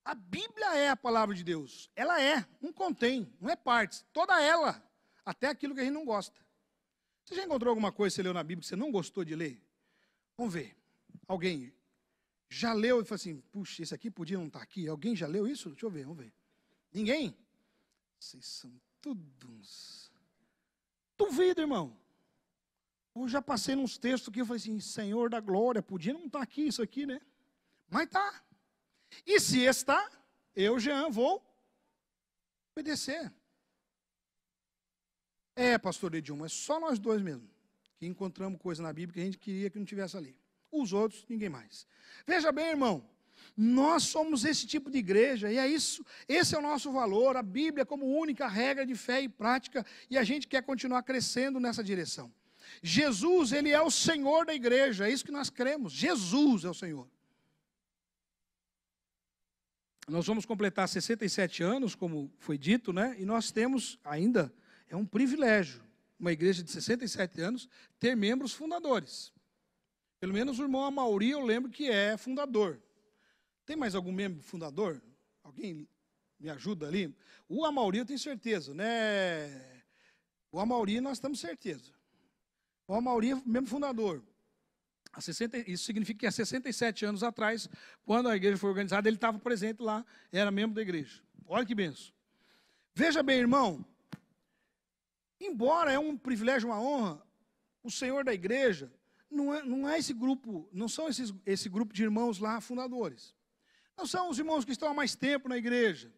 A Bíblia é a palavra de Deus. Ela é, não contém, não é partes. Toda ela, até aquilo que a gente não gosta. Você já encontrou alguma coisa que você leu na Bíblia que você não gostou de ler? Vamos ver. Alguém já leu e falou assim, puxa, esse aqui podia não estar aqui. Alguém já leu isso? Deixa eu ver, vamos ver. Ninguém? Vocês são todos. Duvido, irmão. Eu já passei nos textos que eu falei assim, Senhor da glória, podia não estar aqui isso aqui, né? Mas está. E se está, eu, Jean, vou obedecer. Pastor Edilma, é só nós dois mesmo que encontramos coisa na Bíblia que a gente queria que não tivesse ali. Os outros, ninguém mais. Veja bem, irmão, nós somos esse tipo de igreja, e é isso, esse é o nosso valor, a Bíblia como única regra de fé e prática, e a gente quer continuar crescendo nessa direção. Jesus, Ele é o Senhor da igreja, é isso que nós cremos, Jesus é o Senhor. Nós vamos completar 67 anos, como foi dito, né? E nós temos ainda, é um privilégio, uma igreja de 67 anos, ter membros fundadores. Pelo menos o irmão Amauri, eu lembro que é fundador. Tem mais algum membro fundador? Alguém me ajuda ali? O Amauri eu tenho certeza, né? O Amauri nós temos certeza. O Amauri é membro fundador. Isso significa que há 67 anos atrás, quando a igreja foi organizada, ele estava presente lá, era membro da igreja. Olha que benção. Veja bem, irmão, embora é um privilégio, uma honra, o Senhor da igreja não é esse grupo, não são esse grupo de irmãos lá fundadores. Não são os irmãos que estão há mais tempo na igreja.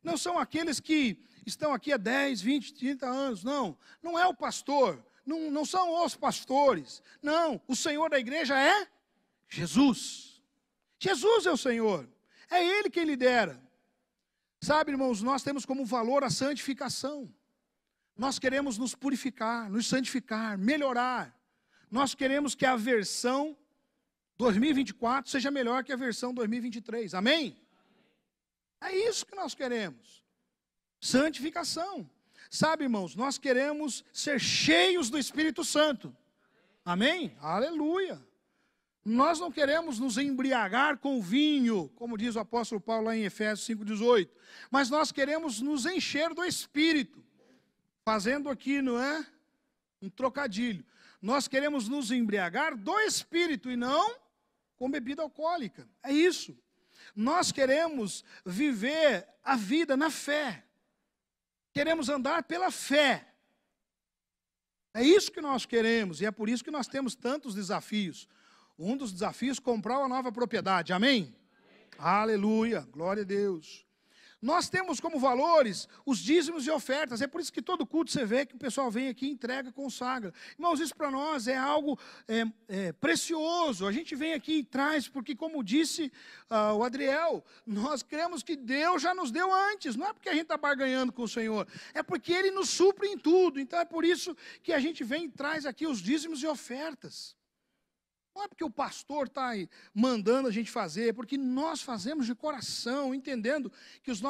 Não são aqueles que estão aqui há 10, 20, 30 anos. Não é o pastor. Não são os pastores. Não, o Senhor da igreja é Jesus. Jesus é o Senhor. É Ele quem lidera. Sabe, irmãos, nós temos como valor a santificação. Nós queremos nos purificar, nos santificar, melhorar. Nós queremos que a versão 2024 seja melhor que a versão 2023. Amém? É isso que nós queremos. Santificação. Sabe, irmãos, nós queremos ser cheios do Espírito Santo. Amém? Aleluia. Nós não queremos nos embriagar com vinho, como diz o apóstolo Paulo lá em Efésios 5,18, mas nós queremos nos encher do Espírito, fazendo aqui, não é? Um trocadilho. Nós queremos nos embriagar do Espírito e não com bebida alcoólica. É isso. Nós queremos viver a vida na fé. Queremos andar pela fé. É isso que nós queremos e é por isso que nós temos tantos desafios. Um dos desafios é comprar uma nova propriedade. Amém? Aleluia. Glória a Deus. Nós temos como valores os dízimos e ofertas. É por isso que todo culto você vê que o pessoal vem aqui, entrega, consagra. Irmãos, isso para nós é algo precioso. A gente vem aqui e traz, porque como disse o Adriel, nós cremos que Deus já nos deu antes. Não é porque a gente está barganhando com o Senhor, é porque Ele nos supre em tudo. Então é por isso que a gente vem e traz aqui os dízimos e ofertas. Não é porque o pastor está mandando a gente fazer, é porque nós fazemos de coração, entendendo que os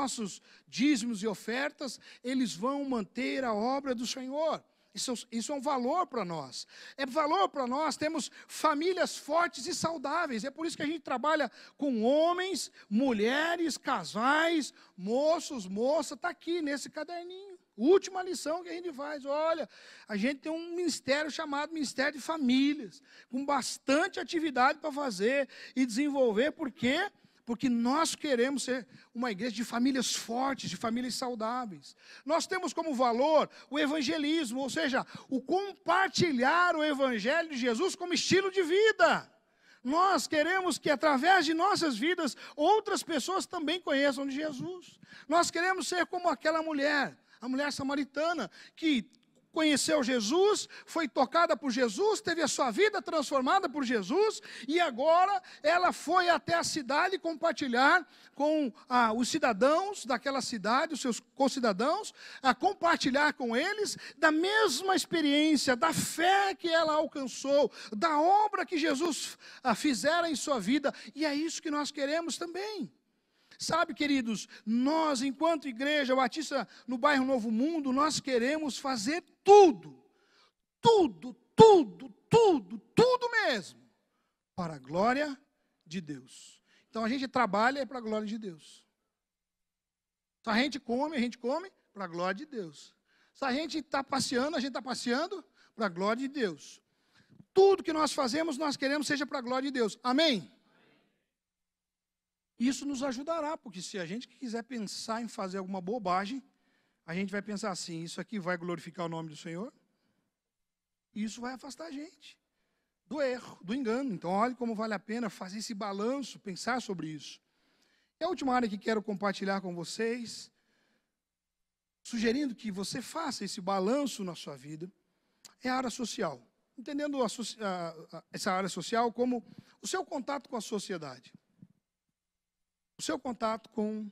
dízimos e ofertas, eles vão manter a obra do Senhor. Isso é um valor para nós. É valor para nós, temos famílias fortes e saudáveis. É por isso que a gente trabalha com homens, mulheres, casais, moços, moças. Está aqui nesse caderninho. Última lição que a gente faz. Olha, a gente tem um ministério chamado Ministério de Famílias, com bastante atividade para fazer e desenvolver. Por quê? Porque nós queremos ser uma igreja de famílias fortes, de famílias saudáveis. Nós temos como valor o evangelismo, ou seja, o compartilhar o evangelho de Jesus como estilo de vida. Nós queremos que através de nossas vidas, outras pessoas também conheçam de Jesus. Nós queremos ser como aquela mulher, a mulher samaritana, que conheceu Jesus, foi tocada por Jesus, teve a sua vida transformada por Jesus, e agora ela foi até a cidade compartilhar com os cidadãos daquela cidade, os seus concidadãos, a compartilhar com eles da mesma experiência, da fé que ela alcançou, da obra que Jesus fizera em sua vida, e é isso que nós queremos também. Sabe, queridos, nós, enquanto igreja batista no bairro Novo Mundo, nós queremos fazer tudo mesmo, para a glória de Deus. Então, a gente trabalha para a glória de Deus. Se a gente come para a glória de Deus. Se a gente está passeando, a gente está passeando para a glória de Deus. Tudo que nós fazemos, nós queremos seja para a glória de Deus. Amém? Isso nos ajudará, porque se a gente quiser pensar em fazer alguma bobagem, a gente vai pensar assim, isso aqui vai glorificar o nome do Senhor, e isso vai afastar a gente do erro, do engano. Então, olhe como vale a pena fazer esse balanço, pensar sobre isso. E a última área que quero compartilhar com vocês, sugerindo que você faça esse balanço na sua vida, é a área social. Entendendo essa área social como o seu contato com a sociedade. O seu contato com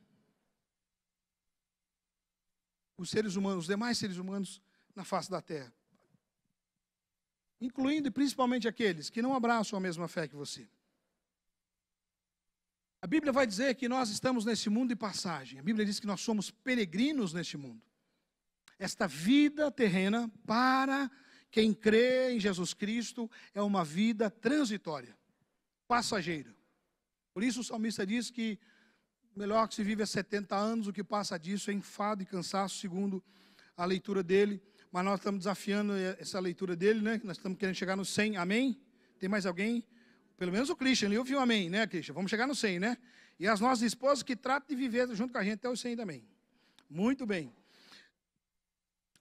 os seres humanos, os demais seres humanos na face da terra. Incluindo e principalmente aqueles que não abraçam a mesma fé que você. A Bíblia vai dizer que nós estamos nesse mundo de passagem. A Bíblia diz que nós somos peregrinos neste mundo. Esta vida terrena, para quem crê em Jesus Cristo, é uma vida transitória, passageira. Por isso o salmista diz que melhor que se vive a 70 anos, o que passa disso é enfado e cansaço, segundo a leitura dele. Mas nós estamos desafiando essa leitura dele, né? Nós estamos querendo chegar no 100, amém? Tem mais alguém? Pelo menos o Christian, ele ouviu amém, né, Christian? Vamos chegar no 100, né? E as nossas esposas que tratam de viver junto com a gente até o 100 também. Muito bem.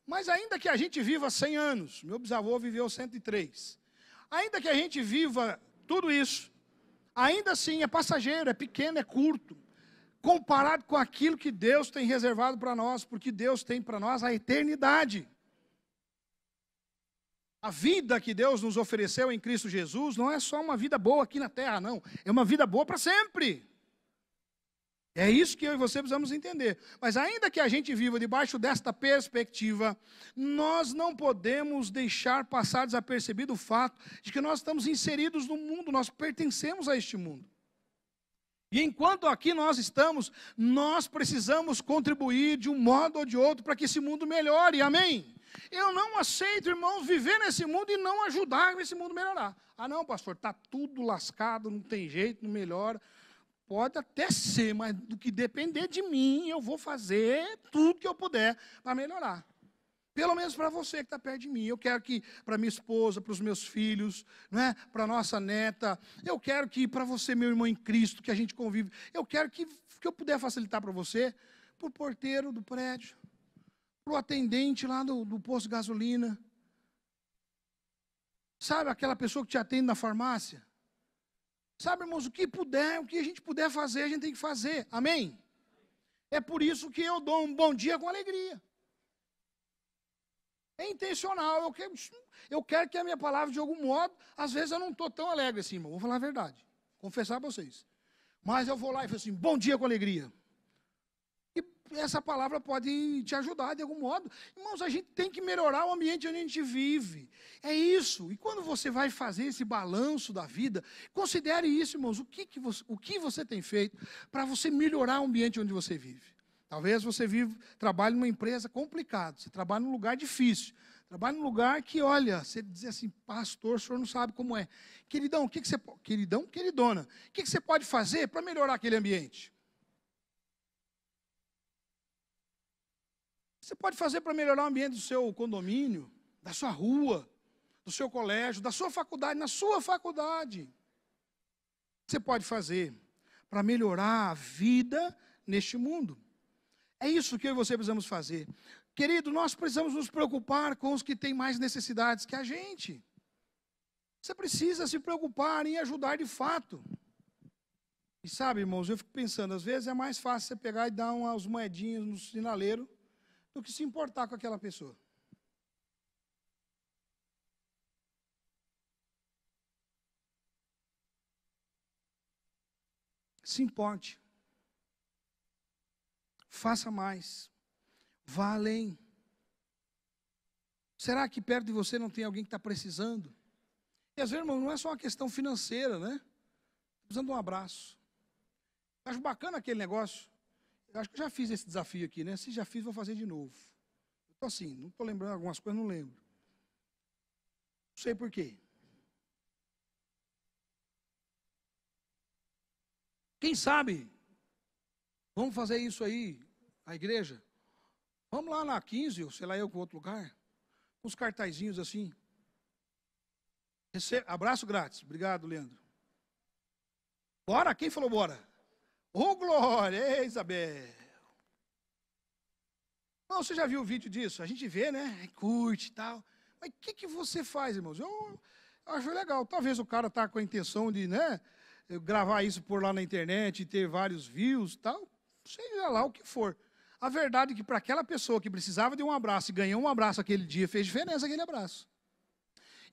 Mas ainda que a gente viva 100 anos, meu bisavô viveu 103. Ainda que a gente viva tudo isso, ainda assim é passageiro, é pequeno, é curto. Comparado com aquilo que Deus tem reservado para nós, porque Deus tem para nós a eternidade. A vida que Deus nos ofereceu em Cristo Jesus não é só uma vida boa aqui na terra, não. É uma vida boa para sempre. É isso que eu e você precisamos entender. Mas ainda que a gente viva debaixo desta perspectiva, nós não podemos deixar passar desapercebido o fato de que nós estamos inseridos no mundo, nós pertencemos a este mundo. E enquanto aqui nós estamos, nós precisamos contribuir de um modo ou de outro para que esse mundo melhore, amém? Eu não aceito, irmãos, viver nesse mundo e não ajudar esse mundo a melhorar. Ah, não, pastor, está tudo lascado, não tem jeito, não melhora. Pode até ser, mas do que depender de mim, eu vou fazer tudo que eu puder para melhorar. Pelo menos para você que está perto de mim. Eu quero que para minha esposa, para os meus filhos, né, para a nossa neta, eu quero que para você, meu irmão em Cristo, que a gente convive, eu quero que eu puder facilitar para você, para o porteiro do prédio, para o atendente lá do posto de gasolina. Sabe aquela pessoa que te atende na farmácia? Sabe, irmãos, o que a gente puder fazer, a gente tem que fazer. Amém? É por isso que eu dou um bom dia com alegria. É intencional. Eu quero que a minha palavra, de algum modo, às vezes eu não estou tão alegre assim, irmão. Vou falar a verdade. Confessar para vocês. Mas eu vou lá e falo assim, bom dia com alegria. E essa palavra pode te ajudar de algum modo. Irmãos, a gente tem que melhorar o ambiente onde a gente vive. É isso. E quando você vai fazer esse balanço da vida, considere isso, irmãos. O que você tem feito para você melhorar o ambiente onde você vive? Talvez você trabalhe numa empresa complicada, você trabalha num lugar difícil, trabalha num lugar que, olha, você diz assim, pastor, o senhor não sabe como é. Queridão, queridona, o que você pode fazer para melhorar aquele ambiente? Você pode fazer para melhorar o ambiente do seu condomínio, da sua rua, do seu colégio, da sua faculdade, na sua faculdade. O que você pode fazer para melhorar a vida neste mundo? É isso que eu e você precisamos fazer. Querido, nós precisamos nos preocupar com os que têm mais necessidades que a gente. Você precisa se preocupar em ajudar de fato. E sabe, irmãos, eu fico pensando, às vezes é mais fácil você pegar e dar umas moedinhas no sinaleiro do que se importar com aquela pessoa. Se importe. Faça mais. Vá além. Será que perto de você não tem alguém que está precisando? E às vezes, irmão, não é só uma questão financeira, né? Precisando de um abraço. Acho bacana aquele negócio. Eu acho que eu já fiz esse desafio aqui, né? Se já fiz, vou fazer de novo. Eu estou assim, não estou lembrando algumas coisas, não lembro. Não sei por quê. Quem sabe? Vamos fazer isso aí, a igreja. Vamos lá na 15, ou sei lá eu, com outro lugar. Com uns cartazinhos assim. Abraço grátis. Obrigado, Leandro. Bora? Quem falou bora? Ô, glória! Ei, Isabel! Não, você já viu o vídeo disso? A gente vê, né? Curte e tal. Mas o que você faz, irmãos? Eu acho legal. Talvez o cara está com a intenção de, né, gravar isso por lá na internet e ter vários views e tal. Seja lá o que for. A verdade é que para aquela pessoa que precisava de um abraço e ganhou um abraço aquele dia, fez diferença aquele abraço.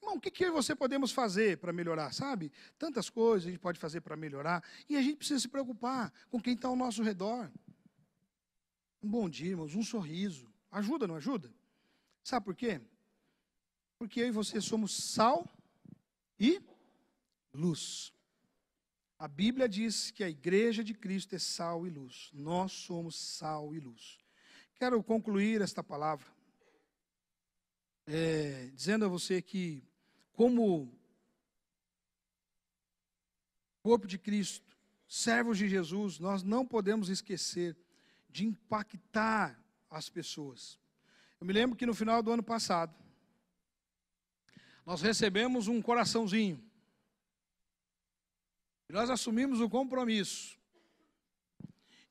Irmão, o que eu e você podemos fazer para melhorar, sabe? Tantas coisas a gente pode fazer para melhorar. E a gente precisa se preocupar com quem está ao nosso redor. Um bom dia, irmãos, um sorriso. Ajuda, não ajuda? Sabe por quê? Porque eu e você somos sal e luz. A Bíblia diz que a igreja de Cristo é sal e luz. Nós somos sal e luz. Quero concluir esta palavra dizendo a você que, como corpo de Cristo, servos de Jesus, nós não podemos esquecer de impactar as pessoas. Eu me lembro que no final do ano passado, nós recebemos um coraçãozinho. E nós assumimos o compromisso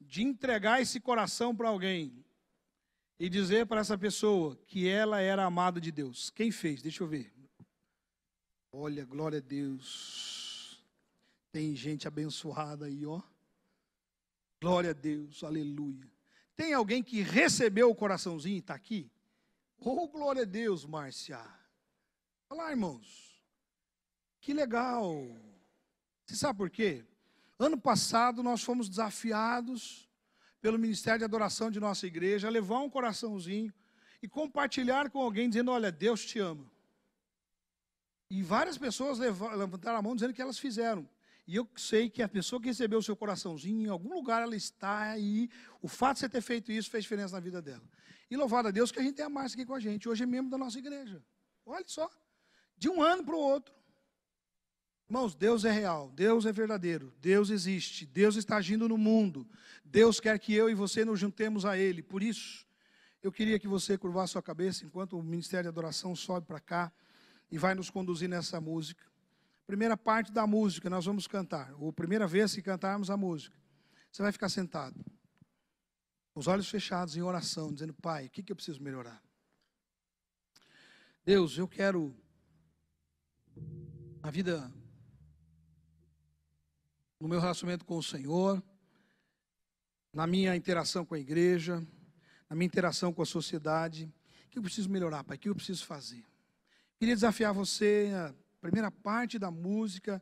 de entregar esse coração para alguém e dizer para essa pessoa que ela era amada de Deus. Quem fez? Deixa eu ver. Olha, glória a Deus. Tem gente abençoada aí, ó. Glória a Deus, aleluia. Tem alguém que recebeu o coraçãozinho e está aqui? Oh, glória a Deus, Márcia. Olha lá, irmãos. Que legal. Você sabe por quê? Ano passado nós fomos desafiados pelo Ministério de Adoração de nossa igreja a levar um coraçãozinho e compartilhar com alguém dizendo, olha, Deus te ama. E várias pessoas levantaram a mão dizendo que elas fizeram. E eu sei que a pessoa que recebeu o seu coraçãozinho, em algum lugar ela está aí. O fato de você ter feito isso fez diferença na vida dela. E louvado a Deus que a gente tem a Márcia aqui com a gente. Hoje é membro da nossa igreja. Olha só. De um ano para o outro. Irmãos, Deus é real, Deus é verdadeiro, Deus existe, Deus está agindo no mundo. Deus quer que eu e você nos juntemos a Ele. Por isso, eu queria que você curvasse sua cabeça enquanto o Ministério de Adoração sobe para cá e vai nos conduzir nessa música. Primeira parte da música, nós vamos cantar. Ou primeira vez que cantarmos a música, você vai ficar sentado, com os olhos fechados em oração, dizendo: Pai, o que eu preciso melhorar? Deus, eu quero a vida no meu relacionamento com o Senhor, na minha interação com a igreja, na minha interação com a sociedade. O que eu preciso melhorar, Pai? O que eu preciso fazer? Queria desafiar você, a primeira parte da música,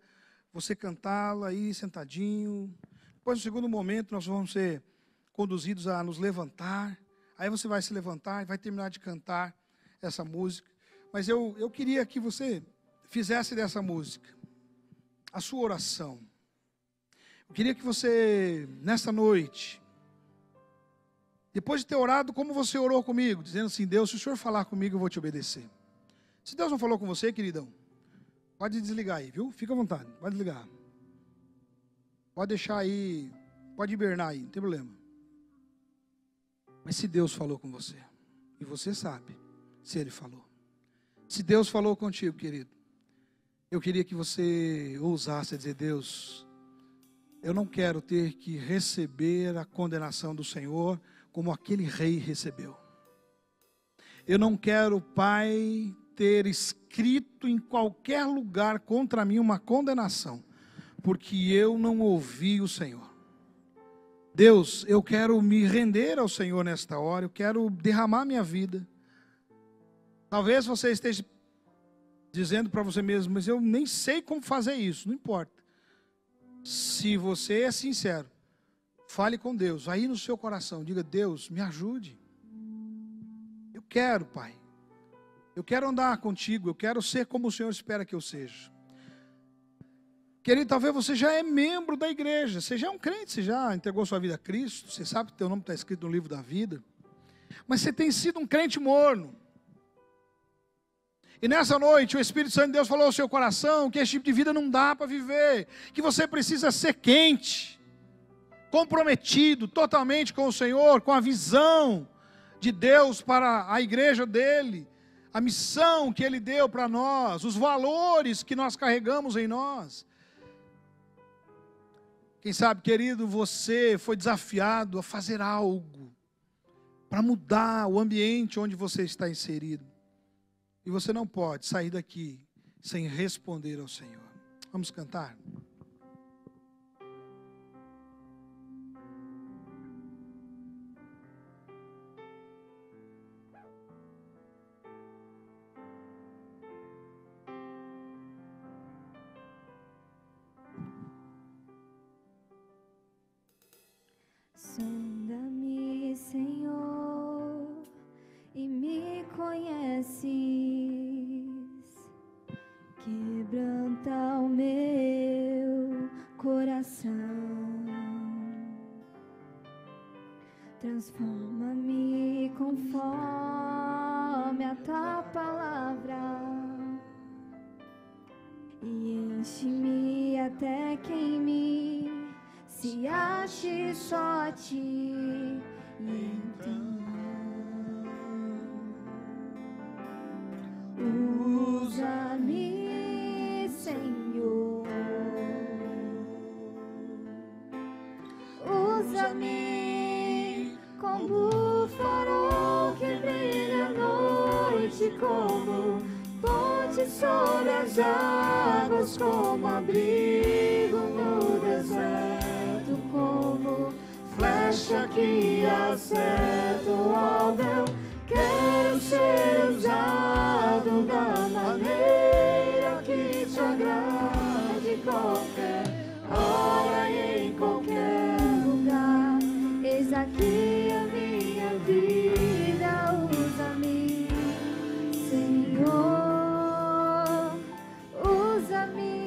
você cantá-la aí sentadinho. Depois, no segundo momento, nós vamos ser conduzidos a nos levantar. Aí você vai se levantar e vai terminar de cantar essa música. Mas eu queria que você fizesse dessa música a sua oração. Eu queria que você, nesta noite, depois de ter orado como você orou comigo, dizendo assim: Deus, se o Senhor falar comigo, eu vou te obedecer. Se Deus não falou com você, queridão, pode desligar aí, viu? Fica à vontade, pode desligar. Pode deixar aí, pode hibernar aí, não tem problema. Mas se Deus falou com você, e você sabe se Ele falou. Se Deus falou contigo, querido, eu queria que você ousasse dizer: Deus, eu não quero ter que receber a condenação do Senhor como aquele rei recebeu. Eu não quero, Pai, ter escrito em qualquer lugar contra mim uma condenação, porque eu não ouvi o Senhor. Deus, eu quero me render ao Senhor nesta hora, eu quero derramar minha vida. Talvez você esteja dizendo para você mesmo: mas eu nem sei como fazer isso. Não importa. Se você é sincero, fale com Deus, aí no seu coração, diga: Deus, me ajude. Eu quero, Pai. Eu quero andar contigo, eu quero ser como o Senhor espera que eu seja. Querido, talvez você já é membro da igreja, você já é um crente, você já entregou sua vida a Cristo, você sabe que teu nome está escrito no livro da vida, mas você tem sido um crente morno. E nessa noite o Espírito Santo de Deus falou ao seu coração que esse tipo de vida não dá para viver, que você precisa ser quente, comprometido totalmente com o Senhor, com a visão de Deus para a igreja dele, a missão que Ele deu para nós, os valores que nós carregamos em nós. Quem sabe, querido, você foi desafiado a fazer algo para mudar o ambiente onde você está inserido. E você não pode sair daqui sem responder ao Senhor. Vamos cantar? Sonda-me, Senhor, e me conheces, quebranta o meu coração, transforma-me conforme a tua palavra e enche-me até que em mim se ache só a ti. E então usa-me, Senhor, usa-me como o farol que brilha à noite, como ponte sobre as águas, como abrigo no deserto, como flecha que acerta o alvo. Quero ser usado da maneira que te agrade, qualquer hora e em qualquer lugar. Eis aqui a minha vida, usa-me, Senhor, usa-me,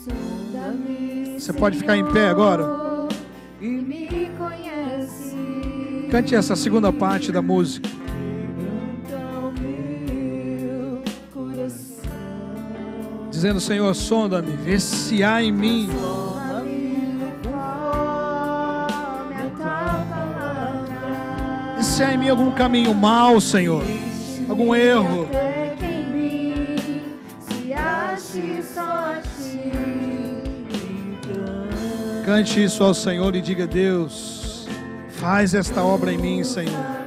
sonda-me. Você pode ficar em pé agora? E me conhece, Cante essa segunda parte da música. Dizendo: Senhor, sonda-me, vê se há em mim. Se há em mim algum caminho mau, Senhor, algum erro. Cante isso ao Senhor e diga: Deus, faz esta obra em mim, Senhor.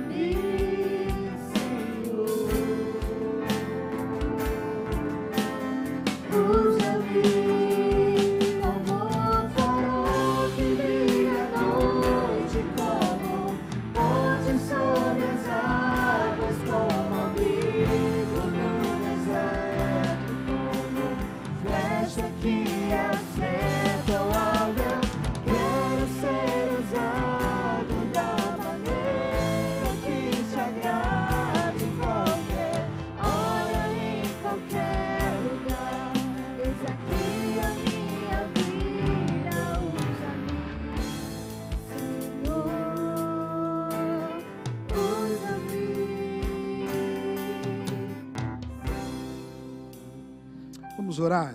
Vamos orar.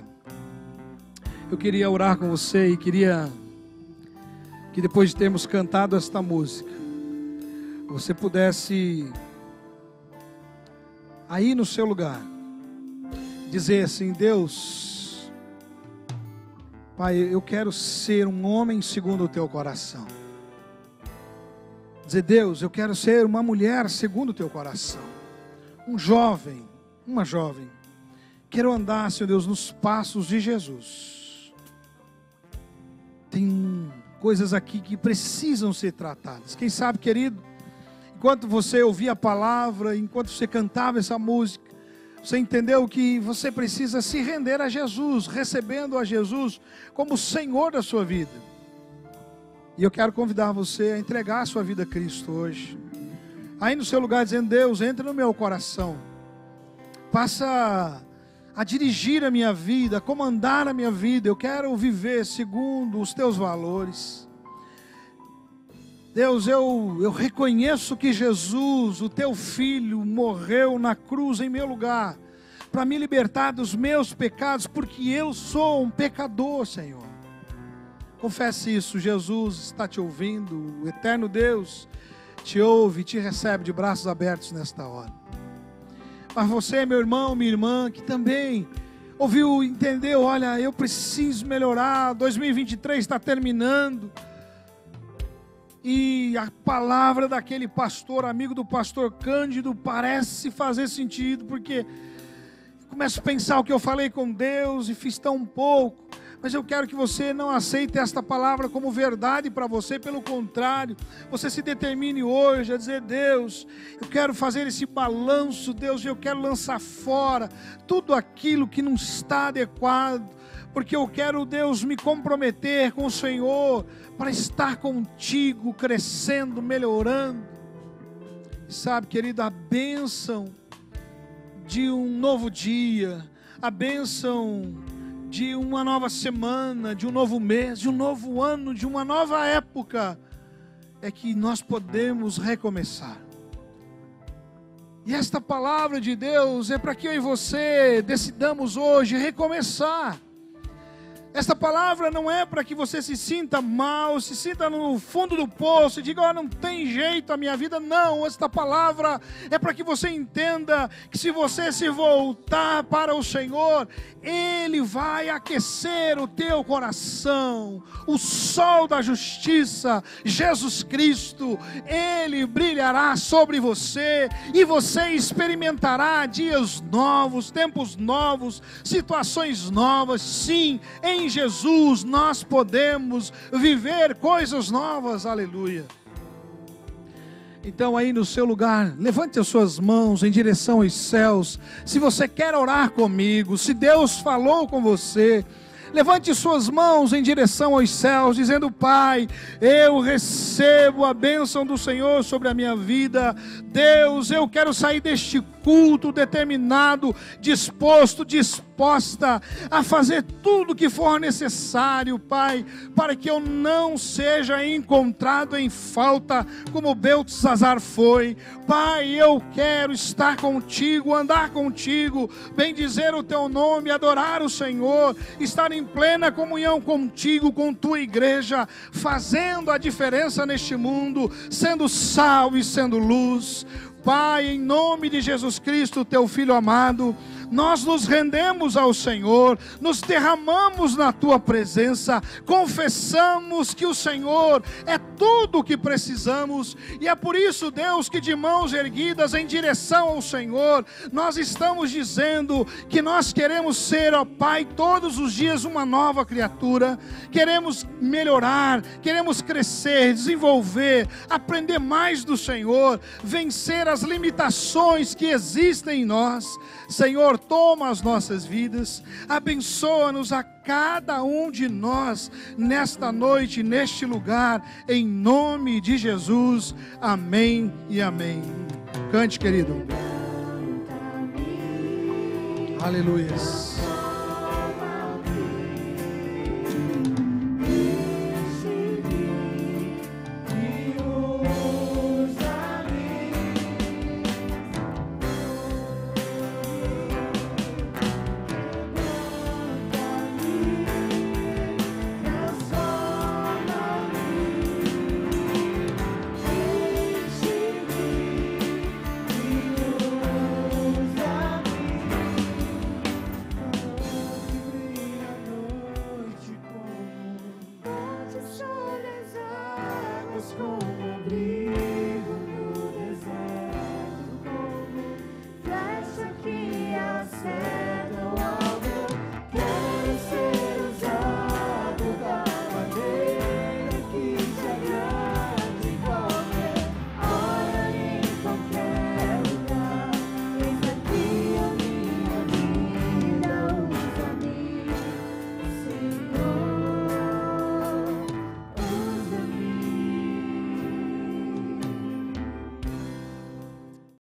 Eu queria orar com você e queria que depois de termos cantado esta música, você pudesse aí no seu lugar dizer assim: Deus, Pai, eu quero ser um homem segundo o teu coração. Dizer: Deus, eu quero ser uma mulher segundo o teu coração. Um jovem, uma jovem. Quero andar, Senhor Deus, nos passos de Jesus. Tem coisas aqui que precisam ser tratadas. Quem sabe, querido, enquanto você ouvia a palavra, enquanto você cantava essa música, você entendeu que você precisa se render a Jesus, recebendo a Jesus como Senhor da sua vida. E eu quero convidar você a entregar a sua vida a Cristo hoje. Aí no seu lugar dizendo: Deus, entra no meu coração. Passa a dirigir a minha vida, a comandar a minha vida. Eu quero viver segundo os teus valores. Deus, eu reconheço que Jesus, o teu Filho, morreu na cruz em meu lugar, para me libertar dos meus pecados, porque eu sou um pecador, Senhor. Confesse isso, Jesus está te ouvindo, o eterno Deus te ouve e te recebe de braços abertos nesta hora. Mas você, meu irmão, minha irmã, que também ouviu, entendeu, olha, eu preciso melhorar, 2023 está terminando, e a palavra daquele pastor, amigo do pastor Cândido, parece fazer sentido, porque começo a pensar o que eu falei com Deus e fiz tão pouco. Mas eu quero que você não aceite esta palavra como verdade para você, pelo contrário, você se determine hoje a dizer: Deus, eu quero fazer esse balanço, Deus, eu quero lançar fora tudo aquilo que não está adequado, porque eu quero, Deus, me comprometer com o Senhor, para estar contigo, crescendo, melhorando. Sabe, querido, a bênção de um novo dia, a bênção de uma nova semana, de um novo mês, de um novo ano, de uma nova época, é que nós podemos recomeçar. E esta palavra de Deus é para que eu e você decidamos hoje recomeçar. Esta palavra não é para que você se sinta mal, se sinta no fundo do poço e diga: oh, não tem jeito a minha vida. Não, esta palavra é para que você entenda que se você se voltar para o Senhor, Ele vai aquecer o teu coração. O sol da justiça, Jesus Cristo, Ele brilhará sobre você e você experimentará dias novos, tempos novos, situações novas. Sim, em Jesus nós podemos viver coisas novas, aleluia. Então aí no seu lugar, levante as suas mãos em direção aos céus. Se você quer orar comigo, se Deus falou com você, levante suas mãos em direção aos céus, dizendo: Pai, eu recebo a bênção do Senhor sobre a minha vida. Deus, eu quero sair deste culto determinado, disposto, disposta a fazer tudo que for necessário, Pai, para que eu não seja encontrado em falta, como Beltesazar foi. Pai, eu quero estar contigo, andar contigo, bendizer o teu nome, adorar o Senhor, estar em plena comunhão contigo, com tua igreja, fazendo a diferença neste mundo, sendo sal e sendo luz. Pai, em nome de Jesus Cristo, teu Filho amado, nós nos rendemos ao Senhor, nos derramamos na tua presença, confessamos que o Senhor é tudo o que precisamos, e é por isso, Deus, que de mãos erguidas em direção ao Senhor, nós estamos dizendo que nós queremos ser, ó Pai, todos os dias uma nova criatura, queremos melhorar, queremos crescer, desenvolver, aprender mais do Senhor, vencer as limitações que existem em nós. Senhor, toma as nossas vidas, abençoa-nos a cada um de nós nesta noite, neste lugar, em nome de Jesus. Amém e amém. Cante, querido. Aleluia.